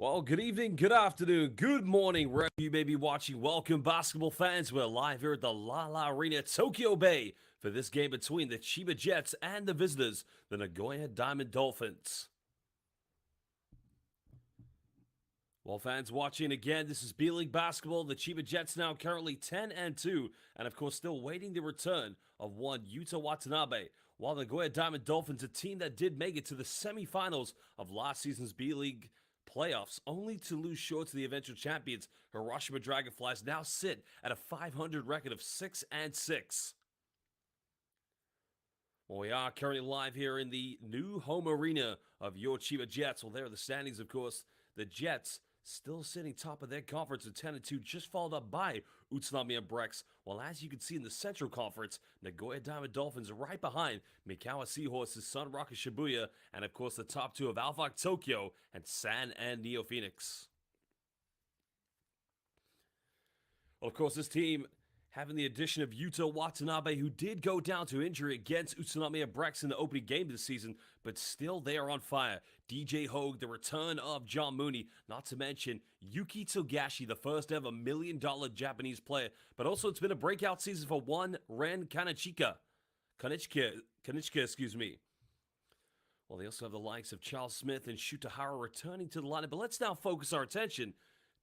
Well, good evening, good afternoon, good morning, wherever you may be watching. Welcome, basketball fans. We're live here at the La Arena, Tokyo Bay, for this game between the Chiba Jets and the visitors, the Nagoya Diamond Dolphins. Well, fans watching again, this is B.LEAGUE basketball. The Chiba Jets now currently 10-2, and of course still waiting the return of one Yuta Watanabe. While the Nagoya Diamond Dolphins, a team that did make it to the semifinals of last season's B.LEAGUE playoffs, only to lose short to the eventual champions, Hiroshima Dragonflies, now sit at a 500 record of 6-6. Well, we are currently live here in the new home arena of your Chiba Jets. Well, there are the standings, of course. The Jets still sitting top of their conference at 10-2, just followed up by Utsunomiya Brex. While as you can see in the Central Conference, Nagoya Diamond Dolphins right behind Mikawa Seahorses, Sun Rocket Shibuya, and of course the top two of Alphac Tokyo and San and Neo Phoenix. Well, of course, this team having the addition of Yuta Watanabe, who did go down to injury against Utsunomiya Brex in the opening game this season, but still they are on fire. DJ Hogue, the return of John Mooney, not to mention Yuki Togashi, the first ever $1 million Japanese player, but also it's been a breakout season for one Ren Kanichika, excuse me. Well, they also have the likes of Charles Smith and Shutahara returning to the lineup, but let's now focus our attention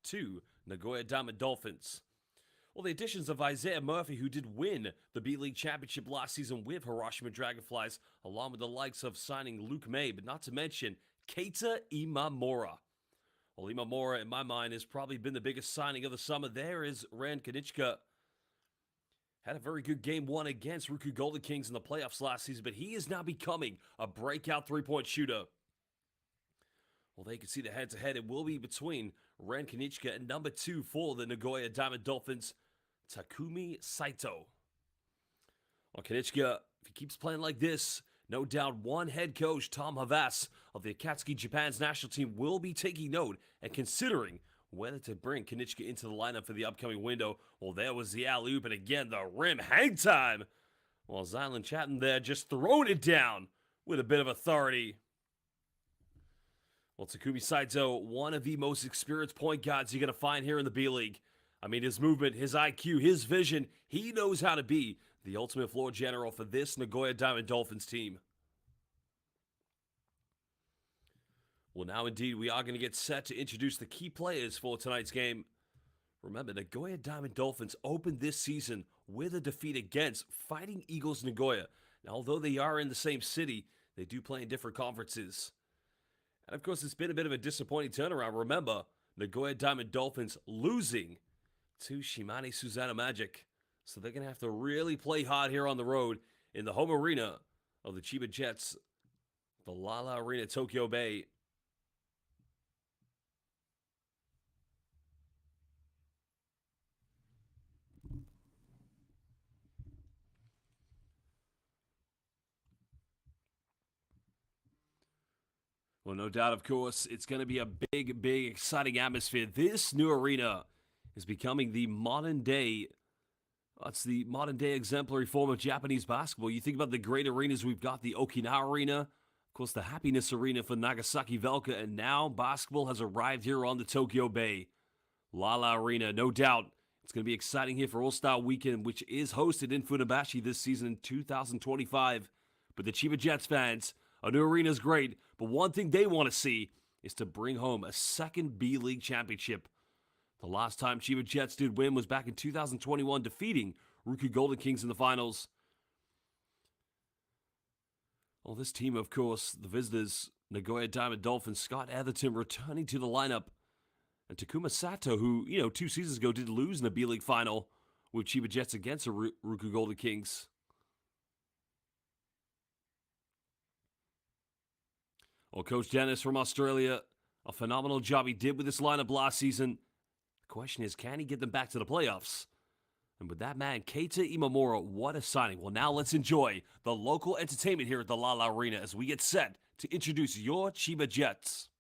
to Nagoya Diamond Dolphins. Well, the additions of Isaiah Murphy, who did win the B.LEAGUE Championship last season with Hiroshima Dragonflies, along with the likes of signing Luke May, but not to mention Keita Imamura. Well, Imamura, in my mind, has probably been the biggest signing of the summer. There is Ran Kanichka. Had a very good game one against Ryukyu Golden Kings in the playoffs last season, but he is now becoming a breakout three-point shooter. Well, they can see the head-to-head. It will be between Ren Kanichka and number 2 for the Nagoya Diamond Dolphins, Takumi Saito. Well, Kanichka, if he keeps playing like this, no doubt one head coach, Tom Havas, of the Akatsuki Japan's national team will be taking note and considering whether to bring Kanichka into the lineup for the upcoming window. Well, there was the alley-oop, and again, the rim hang time. Well, Zylan Chatton there just throwing it down with a bit of authority. Well, Takumi Saito, one of the most experienced point guards you're going to find here in the B-League. I mean, his movement, his IQ, his vision, he knows how to be the ultimate floor general for this Nagoya Diamond Dolphins team. Well, now indeed, we are going to get set to introduce the key players for tonight's game. Remember, Nagoya Diamond Dolphins opened this season with a defeat against Fighting Eagles Nagoya. Now, although they are in the same city, they do play in different conferences. And of course, it's been a bit of a disappointing turnaround. Remember, Nagoya Diamond Dolphins losing to Shimane Susanoo Magic. So they're going to have to really play hard here on the road in the home arena of the Chiba Jets, the La Arena, Tokyo Bay. Well, no doubt, of course, it's going to be a big, exciting atmosphere. This new arena is becoming the modern day, it's the modern day exemplary form of Japanese basketball. You think about the great arenas we've got, the Okinawa Arena, of course, the Happiness Arena for Nagasaki Velka, and now basketball has arrived here on the Tokyo Bay. La Arena, no doubt. It's going to be exciting here for All-Star Weekend, which is hosted in Funabashi this season in 2025. But the Chiba Jets fans, a new arena is great, but one thing they want to see is to bring home a second B-League championship. The last time Chiba Jets did win was back in 2021, defeating Ryukyu Golden Kings in the finals. Well, this team, of course, the visitors, Nagoya Diamond Dolphins, Scott Atherton returning to the lineup. And Takuma Sato, who, 2 seasons ago did lose in the B-League final with Chiba Jets against the Ryukyu Golden Kings. Well, Coach Dennis from Australia, a phenomenal job he did with this lineup last season. The question is, can he get them back to the playoffs? And with that man, Keita Imamura, what a signing. Well, now let's enjoy the local entertainment here at the La Arena as we get set to introduce your Chiba Jets.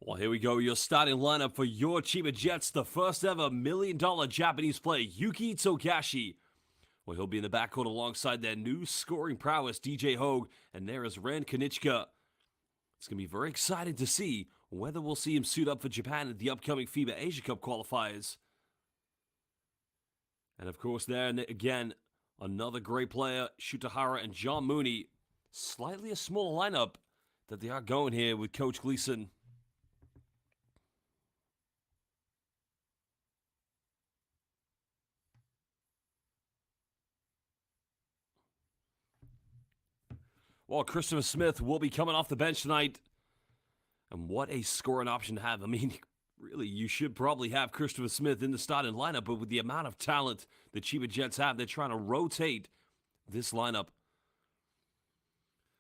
Well, here we go. Your starting lineup for your Chiba Jets. The first ever $1 million Japanese player, Yuki Togashi. Well, he'll be in the backcourt alongside their new scoring prowess, DJ Hogue, and there is Ren Konichka. It's going to be very exciting to see whether we'll see him suit up for Japan at the upcoming FIBA Asia Cup qualifiers. And of course, there again, another great player, Shutahara and John Mooney. Slightly a smaller lineup that they are going here with Coach Gleason. Well, Christopher Smith will be coming off the bench tonight. And what a scoring option to have. I mean, really, you should probably have Christopher Smith in the starting lineup, but with the amount of talent the Chiba Jets have, they're trying to rotate this lineup.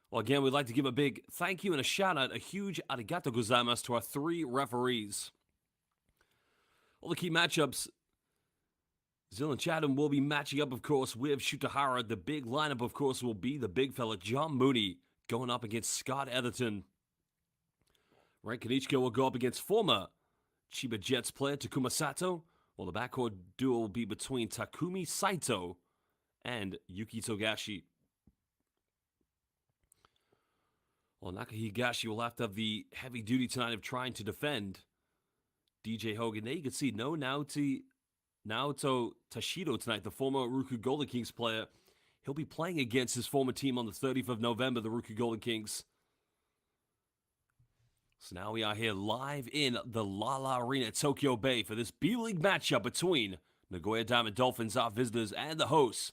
Well, again, we'd like to give a big thank you and a shout-out, a huge arigato gozaimasu to our 3 referees. All the key matchups, Zillan Chatham will be matching up, of course, with Shutahara. The big lineup, of course, will be the big fella, John Mooney, going up against Scott Etherton. Ren Konichka will go up against former Chiba Jets player Takuma Sato, while the backcourt duo will be between Takumi Saito and Yuki Togashi. Well, Nakahigashi will have to have the heavy duty tonight of trying to defend DJ Hogan. There you can see no Naoto Tashido tonight, the former Ruku Golden Kings player. He'll be playing against his former team on the 30th of November, the Ruku Golden Kings. So now we are here live in the Lala Arena at Tokyo Bay for this B.LEAGUE matchup between Nagoya Diamond Dolphins, our visitors, and the hosts,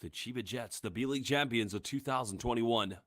the Chiba Jets, the B.LEAGUE champions of 2021.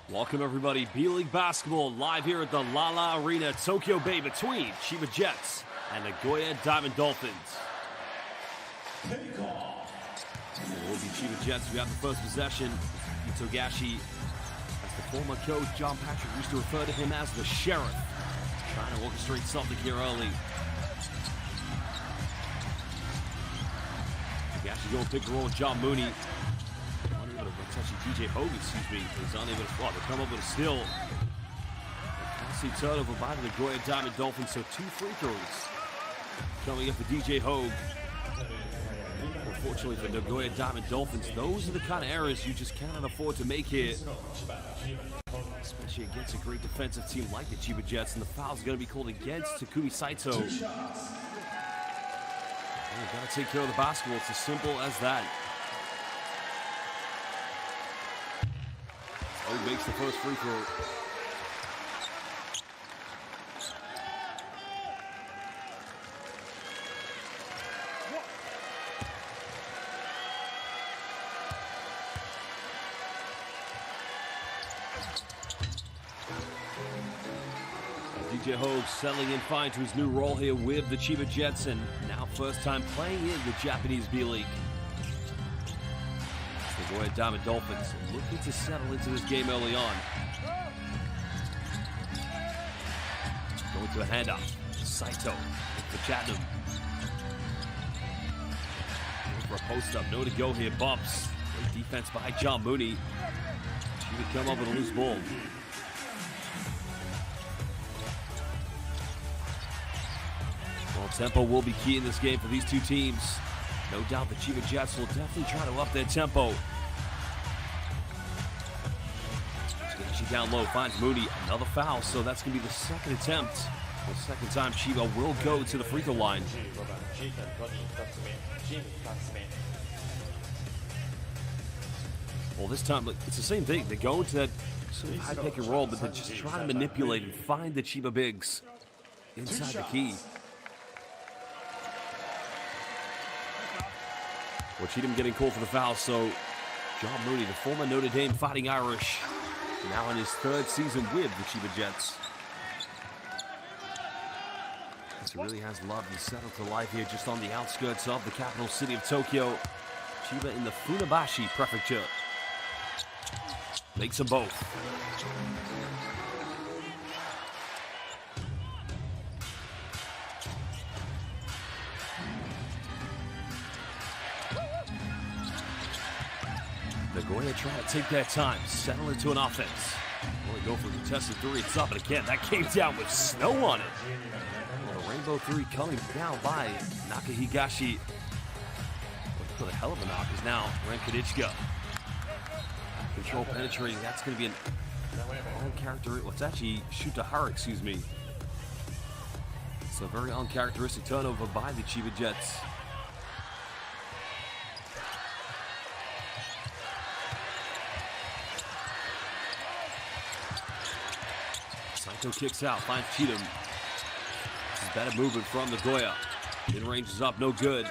Welcome, everybody. B.LEAGUE basketball live here at the Lala Arena at Tokyo Bay between Chiba Jets and Nagoya Diamond Dolphins. It will be Chiba Jets. We have the first possession. Togashi, as the former coach John Patrick used to refer to him as the Sheriff, trying to orchestrate something here early. Togashi going pick and roll with John Mooney. DJ Hogue, he's unable to they come up with a steal. Classy turnover by the Nagoya Diamond Dolphins, so 2 free throws coming up for DJ Hogue. Unfortunately for Nagoya Diamond Dolphins, those are the kind of errors you just cannot afford to make here, especially against a great defensive team like the Chiba Jets, and the foul's going to be called against Takumi Saito. You've got to take care of the basketball. It's as simple as that. Hogue makes the first free throw. DJ Hogue settling in fine to his new role here with the Chiba Jets, and now first time playing in the Japanese B.LEAGUE. Nagoya Diamond Dolphins looking to settle into this game early on. Going to a handoff. Saito for Chatham. Going for a post up. No to go here. Bumps. Great defense by John Mooney. He would come up with a loose ball. Well, tempo will be key in this game for these two teams. No doubt the Chiba Jets will definitely try to up their tempo. She down low, finds Mooney, another foul, so that's going to be the second attempt. The second time Chiba will go to the free throw line. Well, this time, it's the same thing. They go into that sort of high pick and roll, but they're just trying to manipulate and find the Chiba bigs inside the key. Well, Cheatham getting called for the foul, so John Mooney, the former Notre Dame Fighting Irish, Now in his third season with the Chiba Jets. He really has loved and settled to life here just on the outskirts of the capital city of Tokyo. Chiba in the Funabashi Prefecture. Makes them both. Nagoya trying to take their time, settle into an offense. Only go for the contested three. It's up and again. That came down with snow on it. Well, the rainbow three coming down by Nakahigashi. For the hell of a knock is now Renkadichka. Control penetrating. That's going to be an uncharacteristic. Well, it's actually Shutahara, excuse me. It's a very uncharacteristic turnover by the Chiba Jets. Saito kicks out, finds Cheatham. This is better movement from Nagoya. Mid-range is up, no good.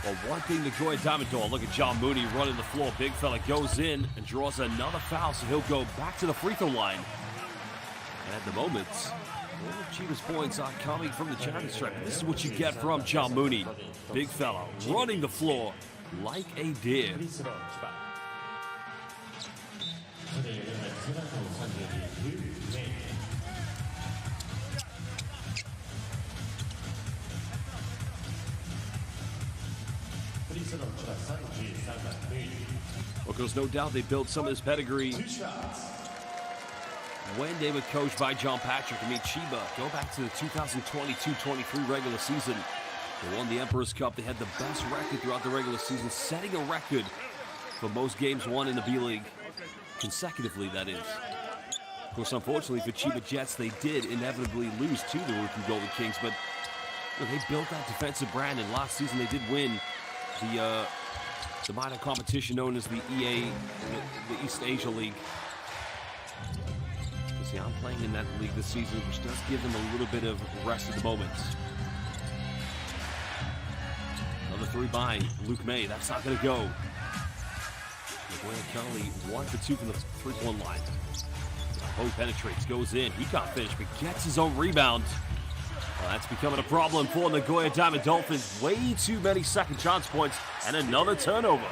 Well, one thing Nagoya Diamond Doll, look at John Mooney running the floor. Big fella goes in and draws another foul, so he'll go back to the free throw line. And at the moment, all of Chiba's points are coming from the charity stripe. This is what you get from John Mooney. Big fella running the floor like a deer. Well, because no doubt they built some of this pedigree when they were coached by John Patrick. I mean, Chiba, go back to the 2022-23 regular season. They won the Emperor's Cup. They had the best record throughout the regular season, setting a record for most games won in the B-League. Consecutively, that is. Of course, unfortunately for Chiba Jets, they did inevitably lose to the Rookie Golden Kings, but they built that defensive brand, and last season they did win the minor competition known as the EA, the East Asia League. You see, I'm playing in that league this season, which does give them a little bit of rest at the moment. Another three by Luke May. That's not going to go. Nagoya currently 1 for 2 from the three-point line. Ho penetrates, goes in. He can't finish, but gets his own rebound. Well, that's becoming a problem for Nagoya Diamond Dolphins. Way too many second chance points and another turnover.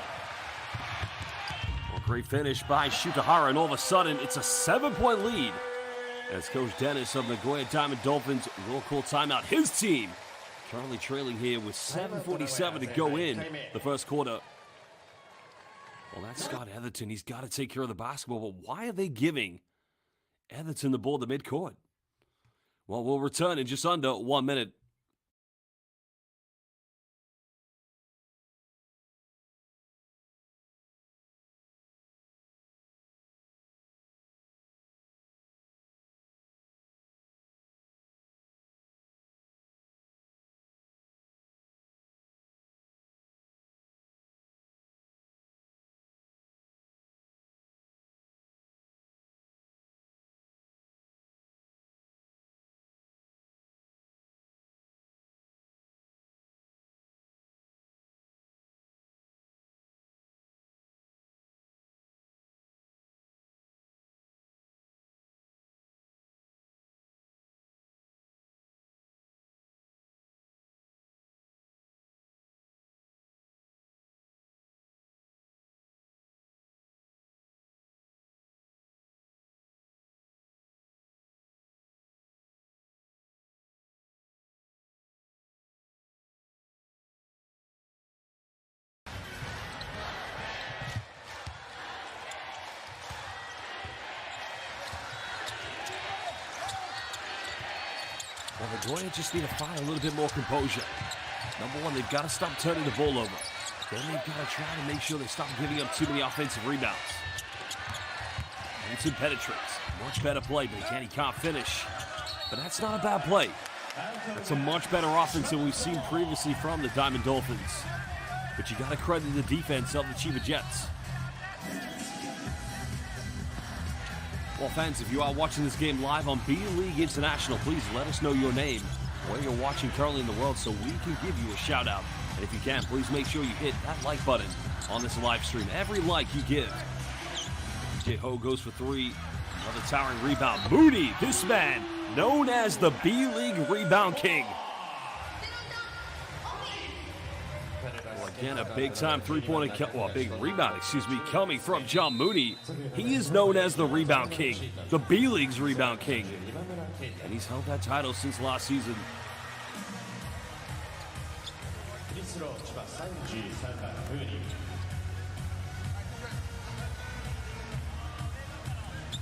Well, great finish by Shutahara, and all of a sudden, it's a 7-point lead. As Coach Dennis of Nagoya Diamond Dolphins will call timeout. His team currently trailing here with 7:47 to go in the first quarter. Well, that's Scott Etherton. He's got to take care of the basketball, but why are they giving Etherton the ball at the midcourt? Well, we'll return in just under 1 minute. Well, Nagoya just need to find a little bit more composure. Number one, they've got to stop turning the ball over. Then they've got to try to make sure they stop giving up too many offensive rebounds. Hanson penetrates. Much better play, but again, he can't finish. But that's not a bad play. That's a much better offense than we've seen previously from the Diamond Dolphins. But you got to credit the defense of the Chiba Jets. Well, fans, if you are watching this game live on B.LEAGUE International, please let us know your name, where you're watching currently in the world, so we can give you a shout out. And if you can, please make sure you hit that like button on this live stream. Every like you give J-Ho goes for three. Another towering rebound. Mooney, this man, known as the B-League Rebound King. Well, again, a big-time three-pointer, big rebound, coming from John Mooney. He is known as the Rebound King, the B-League's Rebound King. And he's held that title since last season.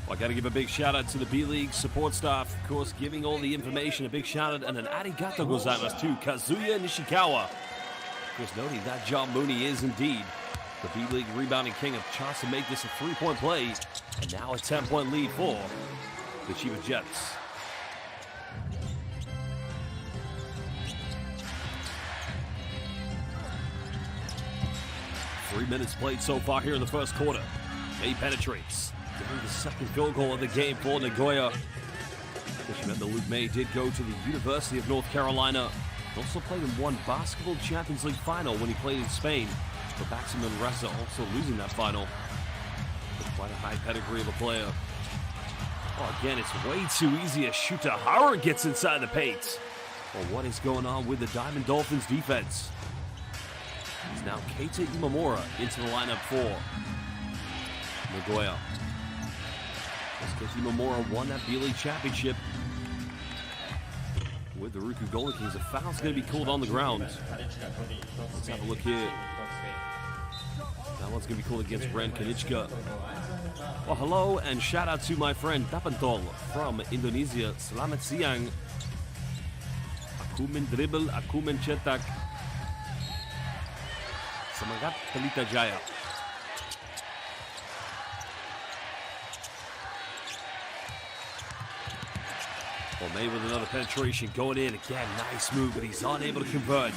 Well, I got to give a big shout out to the B-League support staff, of course, giving all the information. A big shout out and an arigato gozaimasu to Kazuya Nishikawa. Of course, noting that John Mooney is indeed the B-League rebounding king. A chance to make this a three-point play, and now a 10-point lead for the CHIBA Jets. Three minutes played so far here in the first quarter. May penetrates. Getting the second field goal of the game for Nagoya. Just remember, Luke May did go to the University of North Carolina. Also played in one Basketball Champions League final when he played in Spain. But Baxter Manresa also losing that final. With quite a high pedigree of a player. Oh, again, it's way too easy as Shuta Hara gets inside the paint. Well, what is going on with the Diamond Dolphins defense? It's now Keita Imamura into the lineup for Nagoya. Keita Imamura won that B-League championship with the Ruku Golden Kings. A foul's going to be called on the ground. Let's have a look here. That one's going to be called against Ren Kanichka. Well, hello and shout out to my friend Tapantol from Indonesia. Selamat siang. Aku mendribble, aku mencetak. Semangat Pelita Jaya. Well, May with another penetration going in again. Nice move, but he's unable to convert.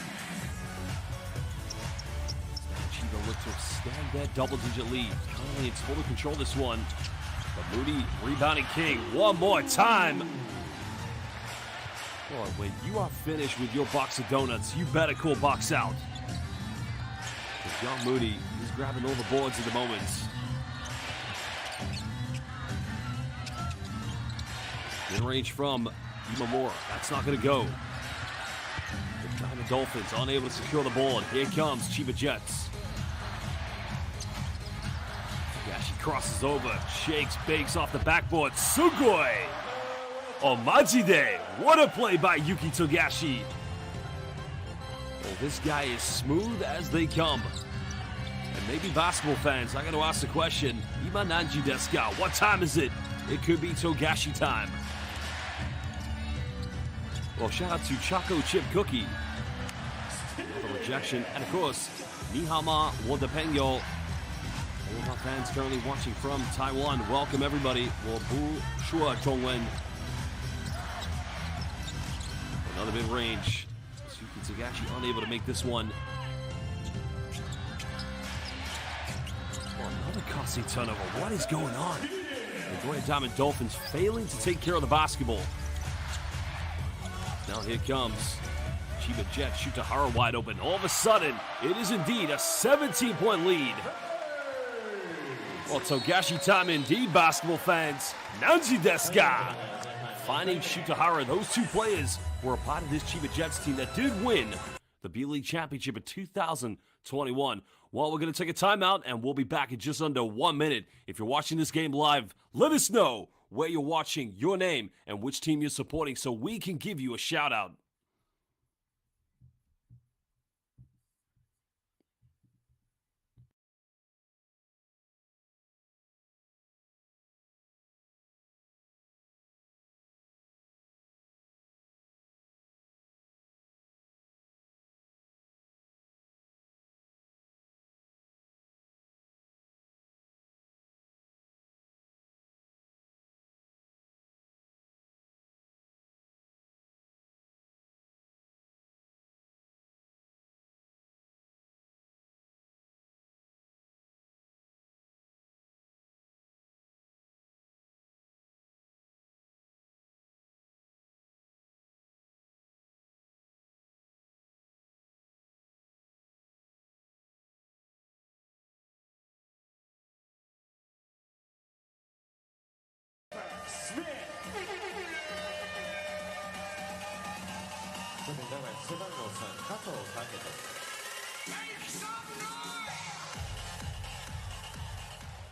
CHIBA looks to extend that double-digit lead. Currently in total control this one. But Moody rebounding king one more time. Boy, when you are finished with your box of donuts, you better call box out. John Moody, he's grabbing all the boards at the moment. In range from Imamura. That's not going to go. The Diamond Dolphins unable to secure the ball. And here comes CHIBA Jets. Togashi crosses over. Shakes, bakes off the backboard. Sugoi! Oh, Majide! What a play by Yuki Togashi. Well, this guy is smooth as they come. And maybe basketball fans, I got to ask the question, Ima Nanji desu ka? What time is it? It could be Togashi time. Well, shout out to Choco Chip Cookie. Another rejection. And of course, Nihama Wadapenyo. All of our fans currently watching from Taiwan. Welcome everybody. Wabu Shua Tongwen. Another mid-range. Yuki Togashi unable to make this one. Another costly turnover. What is going on? Nagoya Diamond Dolphins failing to take care of the basketball. Now here comes CHIBA Jets. Shuta Hara wide open. All of a sudden, it is indeed a 17-point lead. Well, Togashi time indeed, basketball fans. Nanji desu ka? Finding Shuta Hara. Those two players were a part of this CHIBA Jets team that did win the B-League Championship in 2021. Well, we're going to take a timeout, and we'll be back in just under 1 minute. If you're watching this game live, let us know where you're watching, your name, and which team you're supporting so we can give you a shout-out.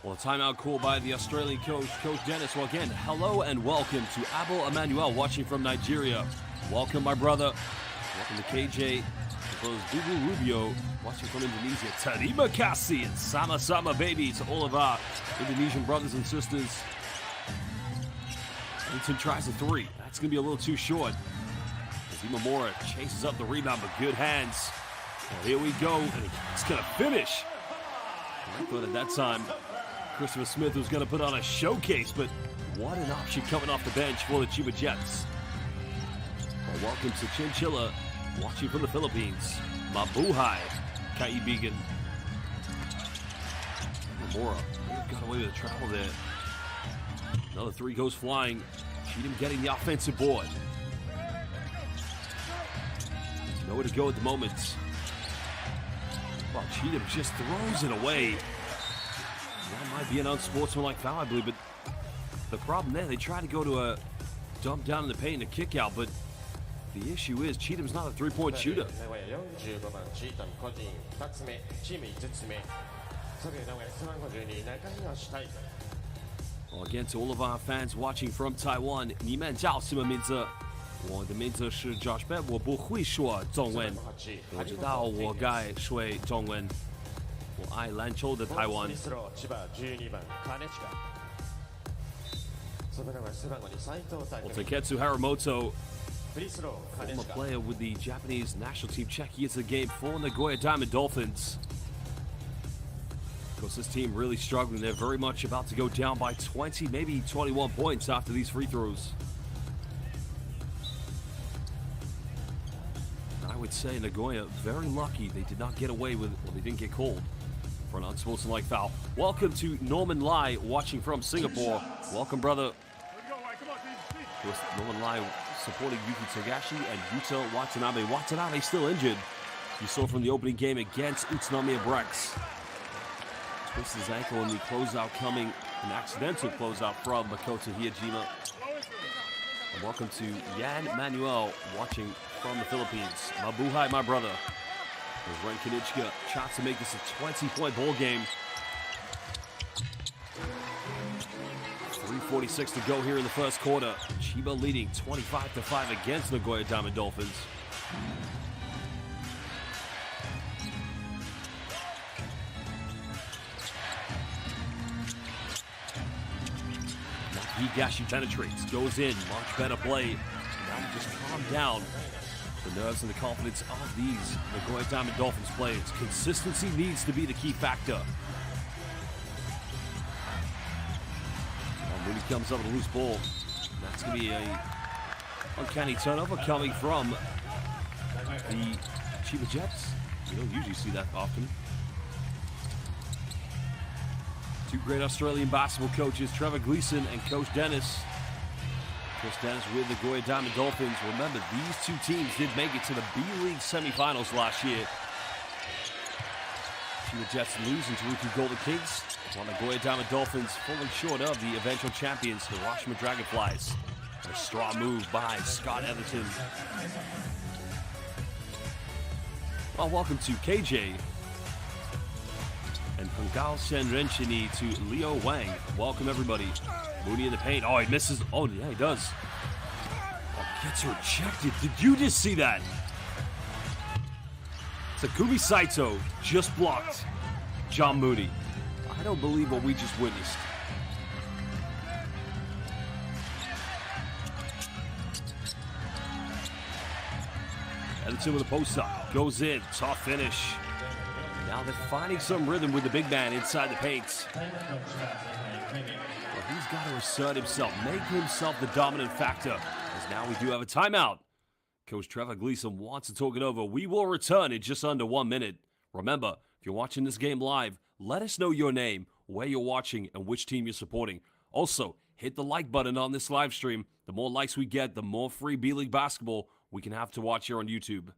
Well, a timeout call by the Australian coach, Coach Dennis. Well, again, hello and welcome to Abel Emmanuel, watching from Nigeria. Welcome, my brother. Welcome to KJ, as well as Bubu Rubio, watching from Indonesia. Terima kasih and sama-sama, baby, to all of our Indonesian brothers and sisters. Ellington tries a three. That's going to be a little too short. As Imamura chases up the rebound, but good hands. Well, here we go, and it's going to finish. I thought at that time Christopher Smith was going to put on a showcase, but what an option coming off the bench for the Chiba Jets. Well, welcome to Chinchilla, watching from the Philippines. Mabuhay, Kaibigan. Imamura got away with a travel there. Another three goes flying. Cheatham getting the offensive board. Nowhere to go at the moment. Well, Cheatham just throws it away. That might be an unsportsmanlike foul, I believe, but the problem there, they try to go to a dump down in the paint and a kick out, but the issue is Cheatham's not a three-point shooter. Well, again, to all of our fans watching from Taiwan, 你们叫什么名字？我的名字是 Josh Bet， 我不会说中文，我知道我该说中文。我爱篮球的台湾。Well, Taketsu Haramoto, former player with the Japanese national team, checking into the game for Nagoya Diamond Dolphins. Of course, this team really struggling. They're very much about to go down by 20, maybe 21 points after these free throws. I would say Nagoya very lucky they did not get away with, well, they didn't get called for an unsportsmanlike foul. Welcome to Norman Lai, watching from Singapore. Welcome, brother. Of course, Norman Lai supporting Yuki Togashi and Yuto Watanabe. Watanabe still injured. You saw from the opening game against Utsunomiya Brex. Twisted his ankle in the closeout coming, an accidental closeout from Makoto Hiyajima. And welcome to Yan Manuel, watching from the Philippines. Mabuhay, my brother. There's Ren Kanichka, tries to make this a 20-point ball game. 3:46 to go here in the first quarter. Chiba leading 25-5 against Nagoya Diamond Dolphins. Higashi penetrates, goes in, much better play. Now just calm down the nerves and the confidence of these Nagoya Diamond Dolphins players. Consistency needs to be the key factor. When he comes up with a loose ball, that's going to be a uncanny turnover coming from the Chiba Jets. You don't usually see that often. Two great Australian basketball coaches, Trevor Gleeson and Coach Dennis. Coach Dennis with the Nagoya Diamond Dolphins. Remember, these two teams did make it to the B.LEAGUE semifinals last year. Chiba Jets losing to Ryukyu Golden Kings, while Nagoya Diamond Dolphins falling short of the eventual champions, Hiroshima Dragonflies. A strong move by Scott Everton. Well, welcome to KJ. And Hangao Senrenchini to Leo Wang. Welcome, everybody. Mooney in the paint. Oh, he misses. Oh, yeah, he does. Oh, gets rejected. Did you just see that? Takumi Saito just blocked John Mooney. I don't believe what we just witnessed. Everton with a post-up. Goes in. Tough finish. Now they're finding some rhythm with the big man inside the paint. Well, he's got to assert himself, make himself the dominant factor, as now we do have a timeout. Coach Trevor Gleeson wants to talk it over. We will return in just under 1 minute. Remember, if you're watching this game live, let us know your name, where you're watching, and which team you're supporting. Also, hit the like button on this live stream. The more likes we get, the more free B.LEAGUE basketball we can have to watch here on YouTube.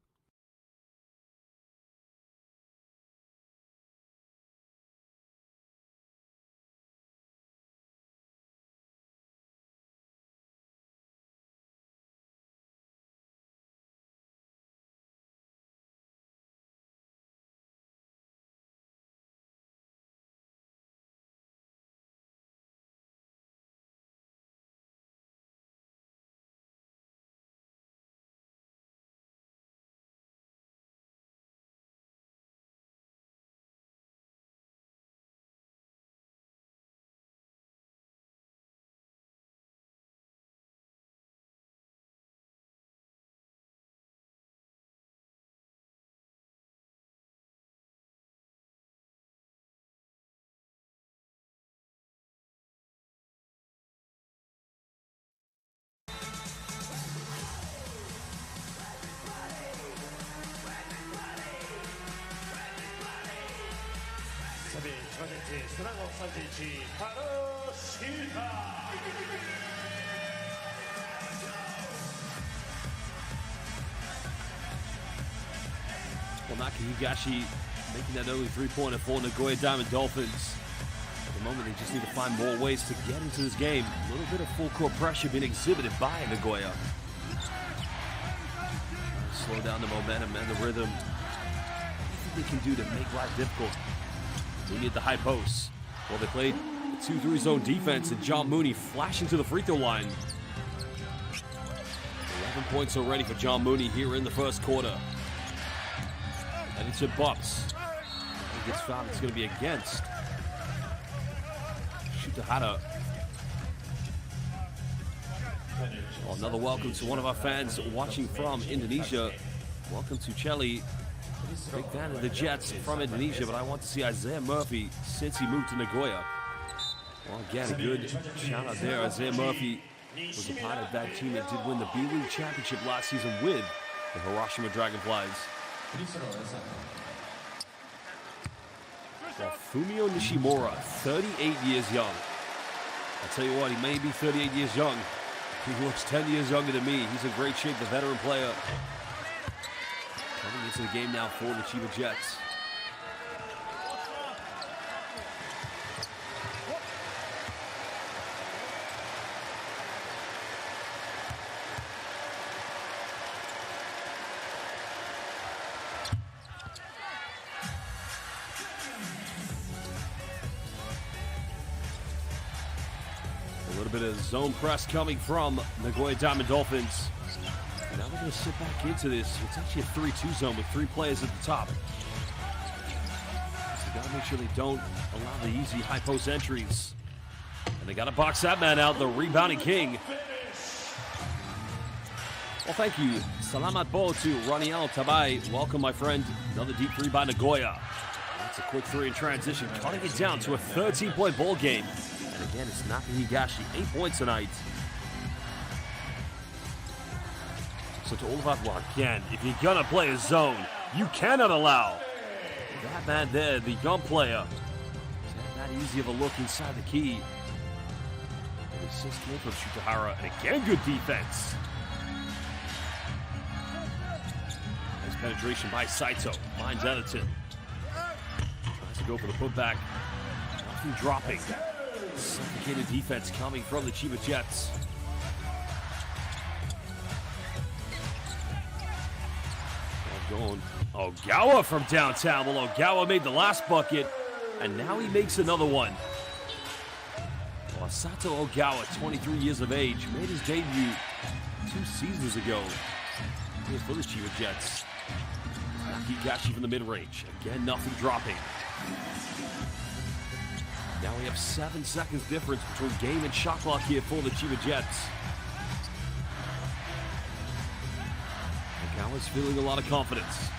Well, Nakahigashi making that early three-pointer for Nagoya Diamond Dolphins. At the moment, they just need to find more ways to get into this game. A little bit of full-court pressure being exhibited by Nagoya. Slow down the momentum and the rhythm. What they can do to make life difficult? Mooney at the high post. Well, they played 2-3 zone defense, and John Mooney flashing to the free throw line. 11 points already for John Mooney here in the first quarter. And it's a Bucks. He gets fouled. It's going to be against Shutahara. Oh, another welcome to one of our fans watching from Indonesia. Welcome to Chelly. Big fan of the Jets from Indonesia, but I want to see Isaiah Murphy since he moved to Nagoya. Well, again, a good shout out there. Isaiah Murphy was a part of that team that did win the B.LEAGUE championship last season with the Hiroshima Dragonflies. Well, Fumio Nishimura, 38 years young. I'll tell you what, he may be 38 years young. He looks 10 years younger than me. He's in great shape, the veteran player. Coming into the game now for the CHIBA Jets. A little bit of zone press coming from Nagoya Diamond Dolphins. And now they're going to sit back into this. It's actually a 3-2 zone with 3 players at the top. So they got to make sure they don't allow the easy high post entries. And they got to box that man out, the rebounding king. Well, thank you. Salamat po to Raniel Tabay. Welcome, my friend. Another deep three by Nagoya. That's a quick three in transition, cutting it down to a 13-point ball game. And again, it's Nakahigashi, 8 points tonight. So to all of us, well, again, if you're gonna play a zone, you cannot allow that man there, the young player, to have that easy of a look inside the key. The assist came from Shutahara, and again, good defense. Nice penetration by Saito. Finds Editon. Tries to go for the putback. Nothing dropping. Suffocated defense coming from the CHIBA Jets. Going. Ogawa from downtown. Well, Ogawa made the last bucket, and now he makes another one. Well, Sato Ogawa, 23 years of age, made his debut 2 seasons ago. Here's for the CHIBA Jets. Nakahigashi from the mid-range. Again, nothing dropping. Now we have 7 seconds difference between game and shot clock here for the CHIBA Jets. Ogawa's feeling a lot of confidence.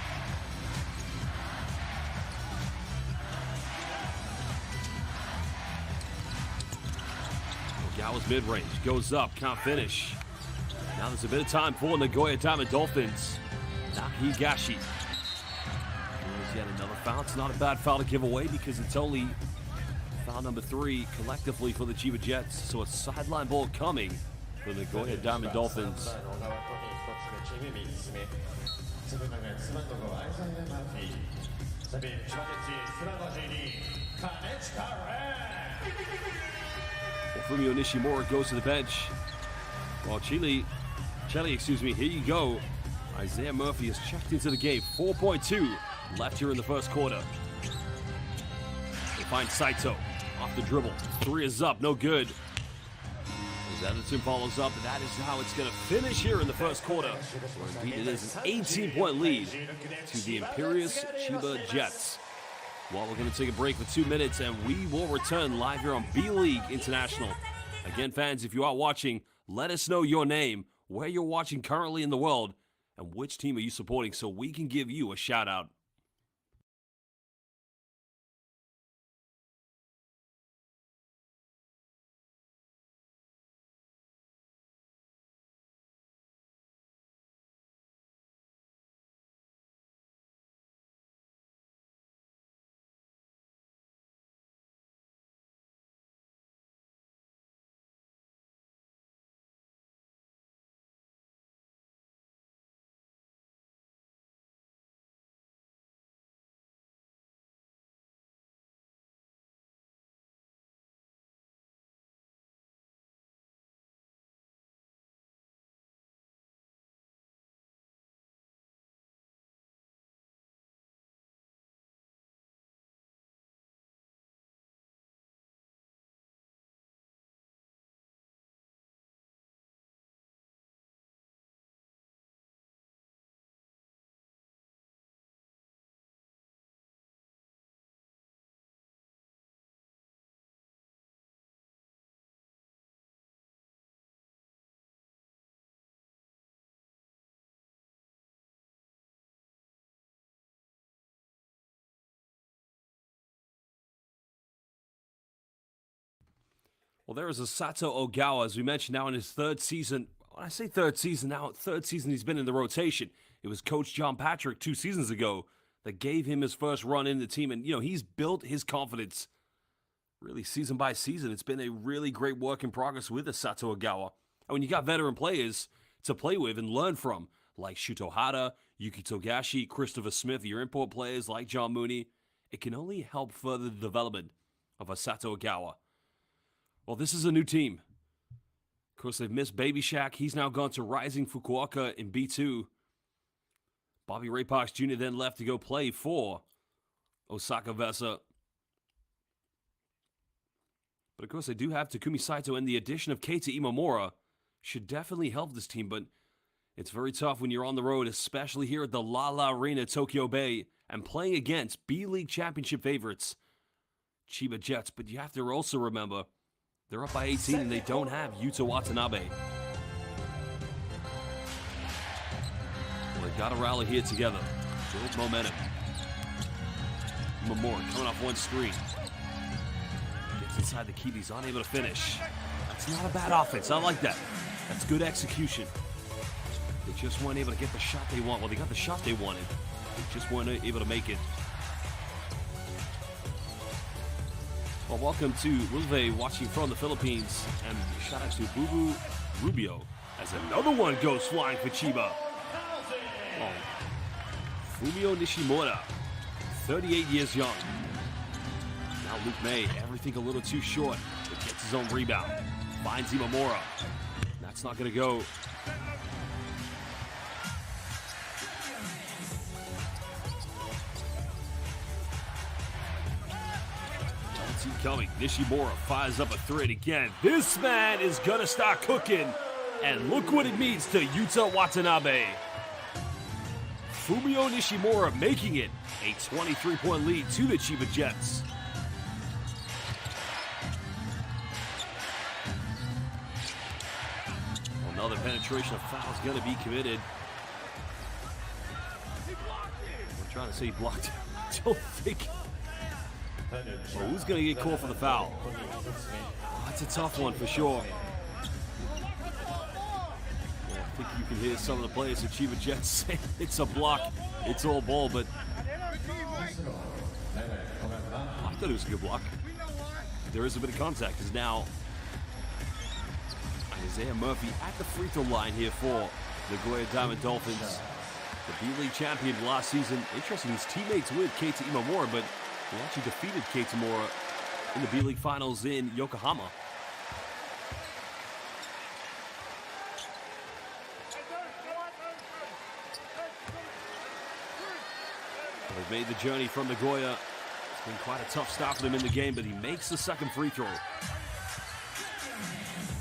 Ogawa's mid-range goes up, can't finish. Now there's a bit of time for Nagoya Diamond Dolphins. Nakahigashi. There's yet another foul. It's not a bad foul to give away because it's only foul number 3 collectively for the CHIBA Jets. So a sideline ball coming for the Nagoya Diamond Dolphins. Fumio Nishimura goes to the bench. Well, Chelly, here you go. Isaiah Murphy has checked into the game. 4.2 left here in the first quarter. They find Saito off the dribble. 3 is up, no good. As Editon follows up, that is how it's going to finish here in the first quarter. Indeed, it is an 18-point lead to the Imperious CHIBA Jets. Well, we're going to take a break for 2 minutes, and we will return live here on B.LEAGUE International. Again, fans, if you are watching, let us know your name, where you're watching currently in the world, and which team are you supporting so we can give you a shout-out. Well, there is a Sato Ogawa, as we mentioned, now in his third season. When I say third season, now third season he's been in the rotation. It was Coach John Patrick 2 seasons ago that gave him his first run in the team. And, he's built his confidence really season by season. It's been a really great work in progress with the Sato Ogawa. And when you got veteran players to play with and learn from, like Shuto Hara, Yuki Togashi, Christopher Smith, your import players like John Mooney, it can only help further the development of a Sato Ogawa. Well, this is a new team. Of course, they've missed Baby Shaq. He's now gone to Rising Fukuoka in B2. Bobby Ray Parks Jr. then left to go play for Osaka Vesa. But of course, they do have Takumi Saito, and the addition of Keita Imamura should definitely help this team. But it's very tough when you're on the road, especially here at the La Arena, Tokyo Bay, and playing against B.LEAGUE championship favorites, Chiba Jets. But you have to also remember, they're up by 18 and they don't have Yuta Watanabe. Well, they've got to rally here together. Build momentum. Imamura coming off one screen. Gets inside the key, he's unable to finish. That's not a bad offense. I like that. That's good execution. They just weren't able to get the shot they want. Well, they got the shot they wanted. They just weren't able to make it. Well, welcome to Wilve watching from the Philippines. And shout out to Bubu Rubio as another one goes flying for Chiba. Oh. Fumio Nishimura, 38 years young. Now Luke May, everything a little too short, but gets his own rebound. Finds Imamura. That's not going to go. Coming. Nishimura fires up a three again. This man is gonna start cooking, and look what it means to Yuta Watanabe. Fumio Nishimura making it a 23-point lead to the Chiba Jets. Another penetration of foul is gonna be committed. I'm trying to say he blocked. I don't think. Well, who's going to get called for the foul? Oh, that's a tough one for sure. Well, I think you can hear some of the players of Chiba Jets say it's a block, it's all ball, but I thought it was a good block. There is a bit of contact, because now Isaiah Murphy at the free throw line here for the Nagoya Diamond Dolphins. The B.LEAGUE champion last season. Interesting, his teammates with Keita Imamura, but he actually defeated Keita Imamura in the B.LEAGUE finals in Yokohama. They've made the journey from Nagoya. It's been quite a tough start for them in the game, but he makes the second free throw.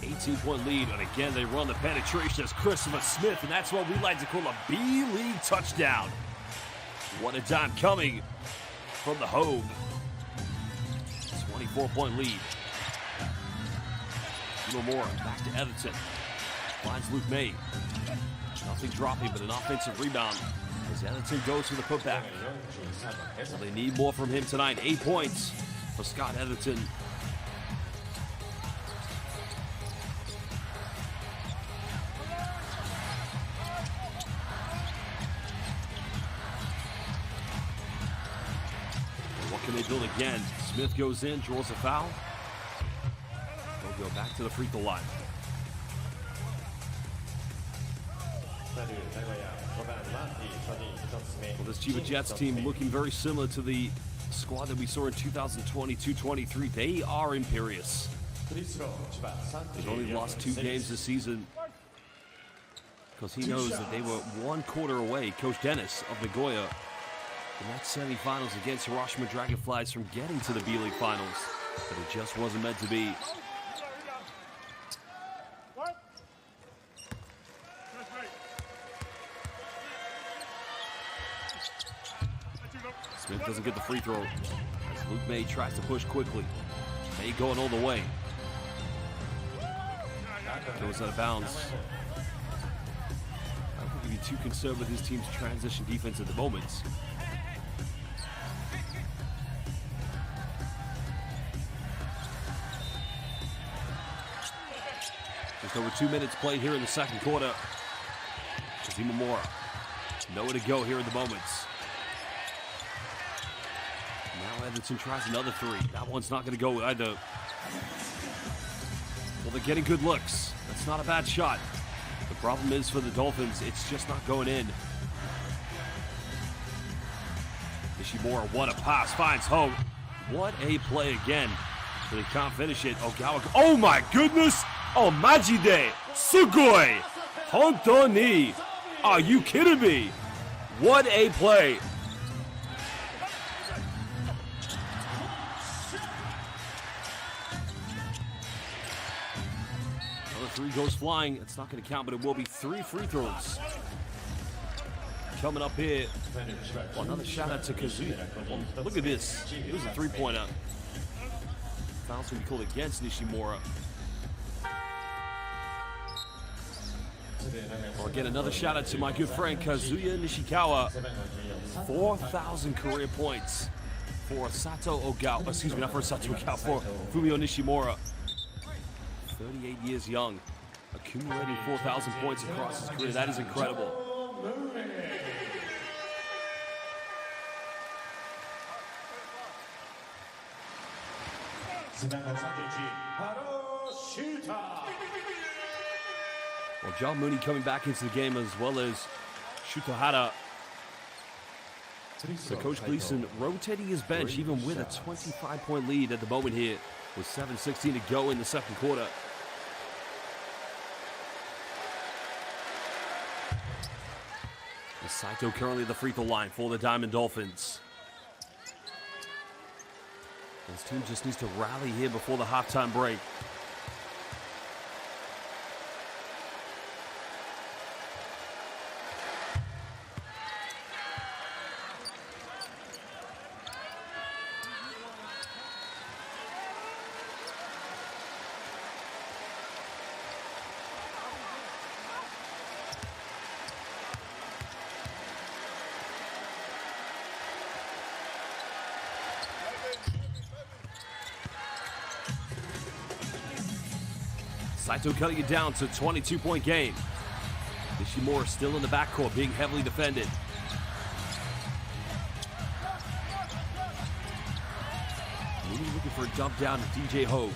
18-point lead, and again they run the penetration as Christopher Smith, and that's what we like to call a B.LEAGUE touchdown. What a dime coming from the Hogue. 24-point lead. Imamura back to Everton. Finds Luke May. Nothing dropping, but an offensive rebound as Everton goes for the putback. So they need more from him tonight. 8 points for Scott Everton. What can they build again? Smith goes in, draws a foul. They'll go back to the free throw line. Well, this Chiba Jets team looking very similar to the squad that we saw in 2022-23. They are imperious. They've only lost 2 games this season because he knows that they were 1 quarter away, Coach Dennis of Nagoya, in that semifinals against Hiroshima Dragonflies from getting to the B.LEAGUE finals, but it just wasn't meant to be. Smith doesn't get the free throw as Luke May tries to push quickly. May going all the way. Goes out of bounds. I don't think he'd be too concerned with his team's transition defense at the moment. Just over 2 minutes played here in the second quarter. Shimomura, nowhere to go here in the moments. Now Everton tries another three. That one's not going to go either. Well, they're getting good looks. That's not a bad shot. The problem is for the Dolphins, it's just not going in. Nishimura, what a pass, finds home. What a play again. But he can't finish it. Ogawa, oh my goodness! Oh, Majide! Sugoi! Hontoni! Are you kidding me? What a play! Another three goes flying. It's not going to count, but it will be 3 free throws. Coming up here. Oh, another shout out to Kazuya. Oh, look at this. It was a three-pointer. Foul's going to be called against Nishimura. Well, again, another shout out to my good friend Kazuya Nishikawa. 4,000 career points for Sato Ogawa. Excuse me, not for Sato Ogawa, for Fumio Nishimura. 38 years young, accumulating 4,000 points across his career. That is incredible. Well, John Mooney coming back into the game as well as Shutahara. So Coach Gleason rotating his bench even with a 25-point lead at the moment here with 7:16 to go in the second quarter. Saito currently at the free throw line for the Diamond Dolphins. This team just needs to rally here before the halftime break. Saito cutting it down to a 22-point game. Nishimura still in the backcourt, being heavily defended. Mooney looking for a dump down to DJ Hogue.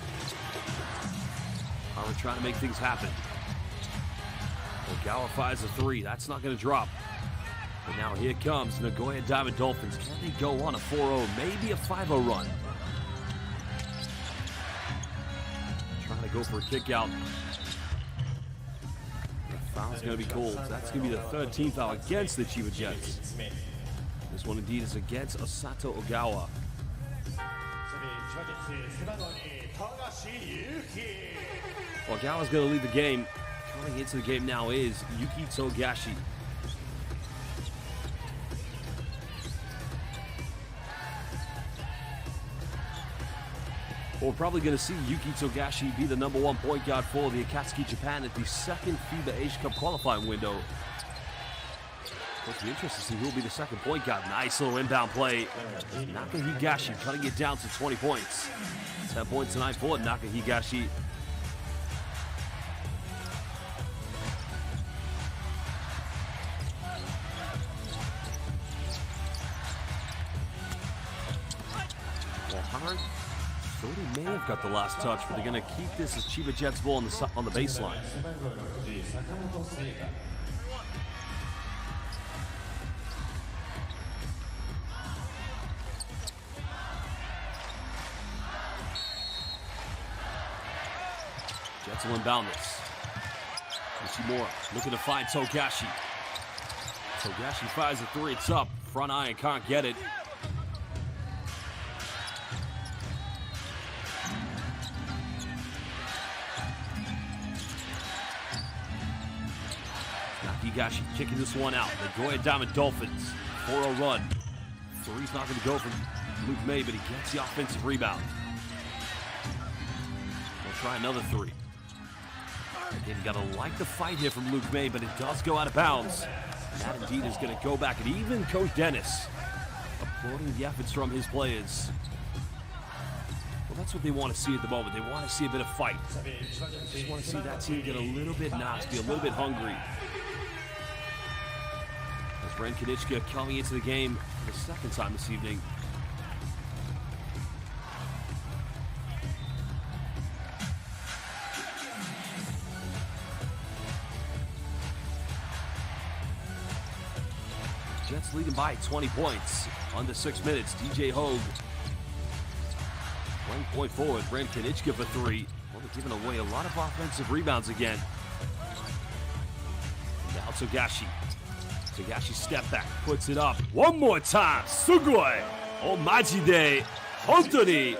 Howard trying to make things happen. Ogawa fires a three. That's not going to drop. But now here comes Nagoya Diamond Dolphins. Can they go on a 4-0, maybe a 5-0 run? Go for a kick out. The foul's going to be called. That's going to be the 13th foul against the Chiba Jets. This one indeed is against Sato Ogawa. Ogawa's going to lead the game. Coming into the game now is Yuki Togashi. We're probably going to see Yuki Togashi be the #1 point guard for the Akatsuki Japan at the second FIBA Asia Cup qualifying window. It'll be interesting to see who will be the second point guard. Nice little inbound play. Nakahigashi cutting it down to 20 points. 10 points tonight for Nakahigashi. Well, Howard may have got the last touch, but they're going to keep this as Chiba Jets ball on the baseline. Jets will inbound this. Nishimura looking to find Togashi. Togashi fires a three. It's up. Front iron can't get it. Nakigashi kicking this one out. Nagoya Diamond Dolphins, 4-0 run. Three's not going to go from Luke May, but he gets the offensive rebound. We'll try another three. Again, you got to like the fight here from Luke May, but it does go out of bounds. And that indeed is going to go back. And even Coach Dennis applauding the efforts from his players. Well, That's what they want to see at the moment. They want to see a bit of fight. They just want to see that team get a little bit nasty, a little bit hungry. As Ren Kanichka coming into the game for the second time this evening. Jets leading by 20 points. Under 6 minutes, DJ Hogue. 1 point forward, Ren Kanichka for 3. Well, they're giving away a lot of offensive rebounds again. Now Togashi. Togashi step back, puts it up. One more time, Sugoi. Oh, Majide. Hontoni.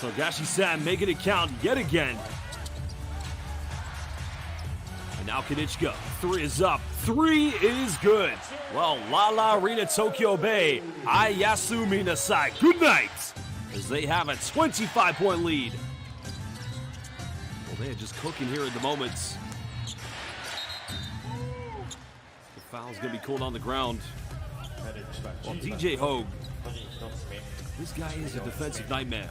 Togashi-san making it count yet again. And now Kanichka, 3 is up. 3 is good. Well, Lala Arena Tokyo Bay, Ayasu Minasai. Good night, as they have a 25-point lead. Well, they are just cooking here at the moment. The foul's going to be called on the ground. Well, DJ Hogue, this guy is a defensive nightmare.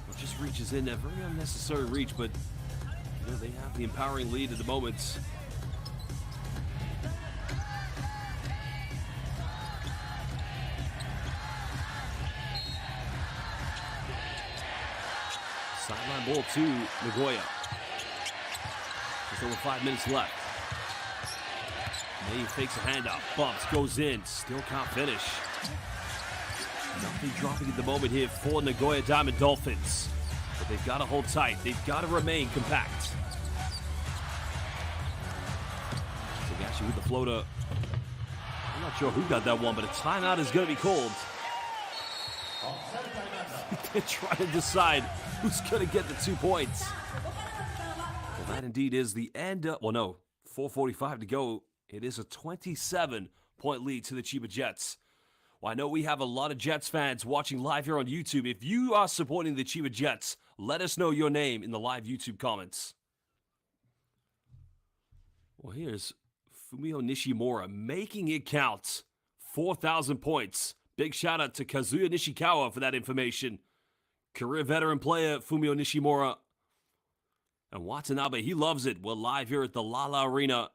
It just reaches in there, very unnecessary reach, but you know, they have the empowering lead at the moment. Sideline ball to Nagoya. Just over 5 minutes left. May fakes a handoff, bumps, goes in, still can't finish. Nothing dropping at the moment here for Nagoya Diamond Dolphins. But they've got to hold tight. They've got to remain compact. Togashi with the floater. I'm not sure who got that one, but a timeout is going to be called. They're trying to decide who's going to get the 2 points. Well, that indeed is the end. Well, no, 4:45 to go. It is a 27-point lead to the Chiba Jets. Well, I know we have a lot of Jets fans watching live here on YouTube. If you are supporting the Chiba Jets, let us know your name in the live YouTube comments. Well, here's Fumio Nishimura making it count. 4,000 points. Big shout out to Kazuya Nishikawa for that information. Career veteran player Fumio Nishimura. And Watanabe, he loves it. We're live here at the Lala Arena.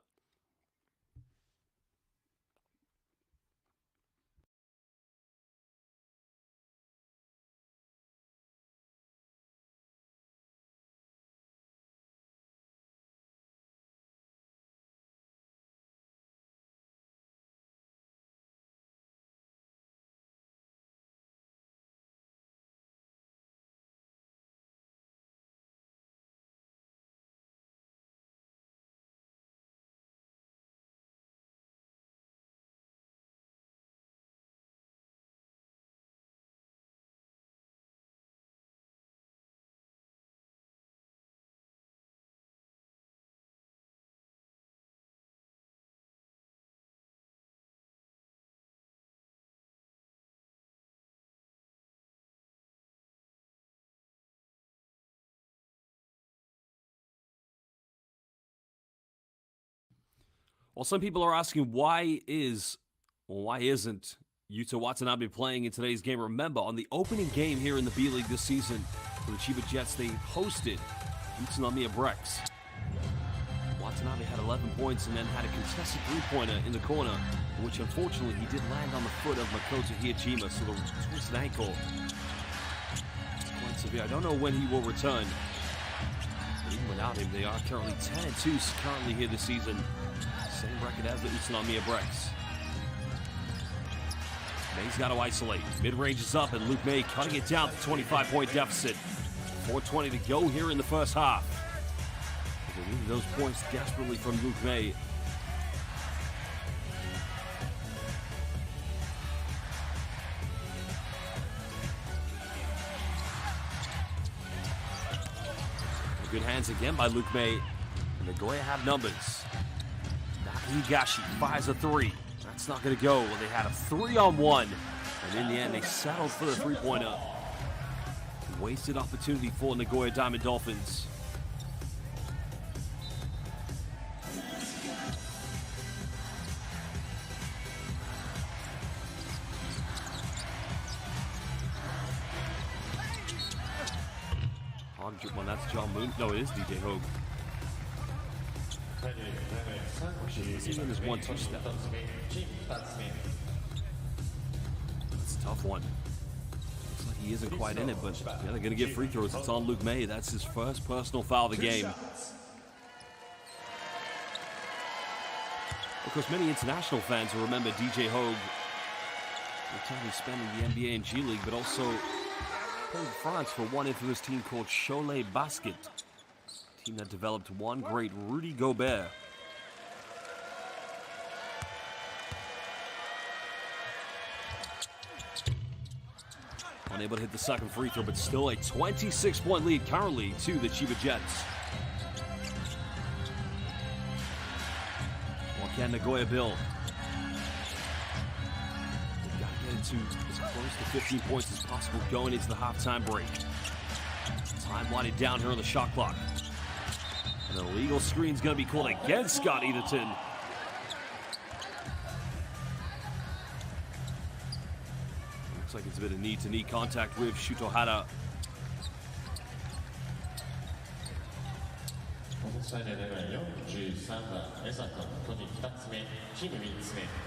Well, some people are asking why isn't Yuta Watanabe playing in today's game? Remember, on the opening game here in the B-League this season for the Chiba Jets, they hosted Utsunomiya Brex. Watanabe had 11 points and then had a contested three-pointer in the corner, which unfortunately he did land on the foot of Makoto Hiyachima, so the twisted ankle is quite severe. I don't know when he will return. But even without him, they are currently 10-2 currently here this season. Same record as the Utsunomiya Brex. May's got to isolate. Mid-range is up, and Luke May cutting it down to 25-point deficit. 4:20 to go here in the first half. They needed those points desperately from Luke May. Good hands again by Luke May. And Nagoya have numbers. Higashi fires a three. That's not going to go. Well, they had a 3-on-1. And in the end, they settled for the three-pointer. Wasted opportunity for Nagoya Diamond Dolphins. Well, that's John Moon. No, it is DJ Hogue. He's even in his 1-2 step. It's a tough one. Looks like he isn't quite in it, but yeah, they're going to get free throws. It's on Luke May. That's his first personal foul of the game. Of course, many international fans will remember DJ Hogue, the time he spent in the NBA and G League, but also playing in France for one infamous team called Cholet Basket. A team that developed one great Rudy Gobert. Unable to hit the second free throw, but still a 26-point lead currently to the Chiba Jets. What can Nagoya build? They've got to get it to as close to 15 points as possible going into the halftime break. Time winding down here on the shot clock. An illegal screen is going to be called against Scott Eatherton. Looks like it's a bit of knee-to-knee contact with Shuto Hara.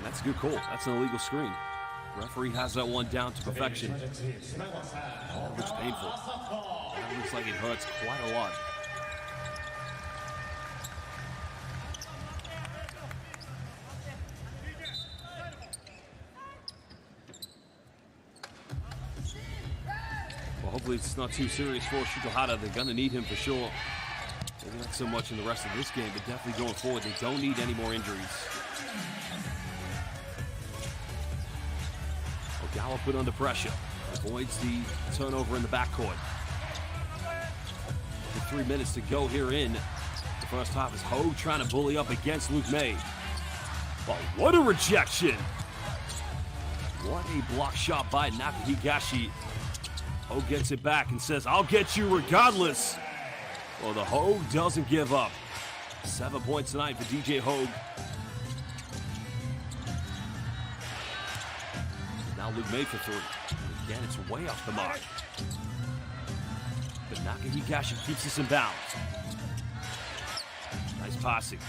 That's a good call. That's an illegal screen. Referee has that one down to perfection. Oh, it looks painful. That looks like it hurts quite a lot. Well, hopefully it's not too serious for Shuto Hara. They're going to need him for sure. Maybe not so much in the rest of this game, but definitely going forward. They don't need any more injuries. Ogawa put under pressure. Avoids the turnover in the backcourt. 3 minutes to go here in the first half. Is Hogue trying to bully up against Luke May. But what a rejection! What a block shot by Nakahigashi. Hogue gets it back and says, I'll get you regardless. Well, the Hogue doesn't give up. 7 points tonight for DJ Hogue. Now Luke May for three. Again, it's way off the mark. But Nakahigashi keeps us in bounds. Nice passing.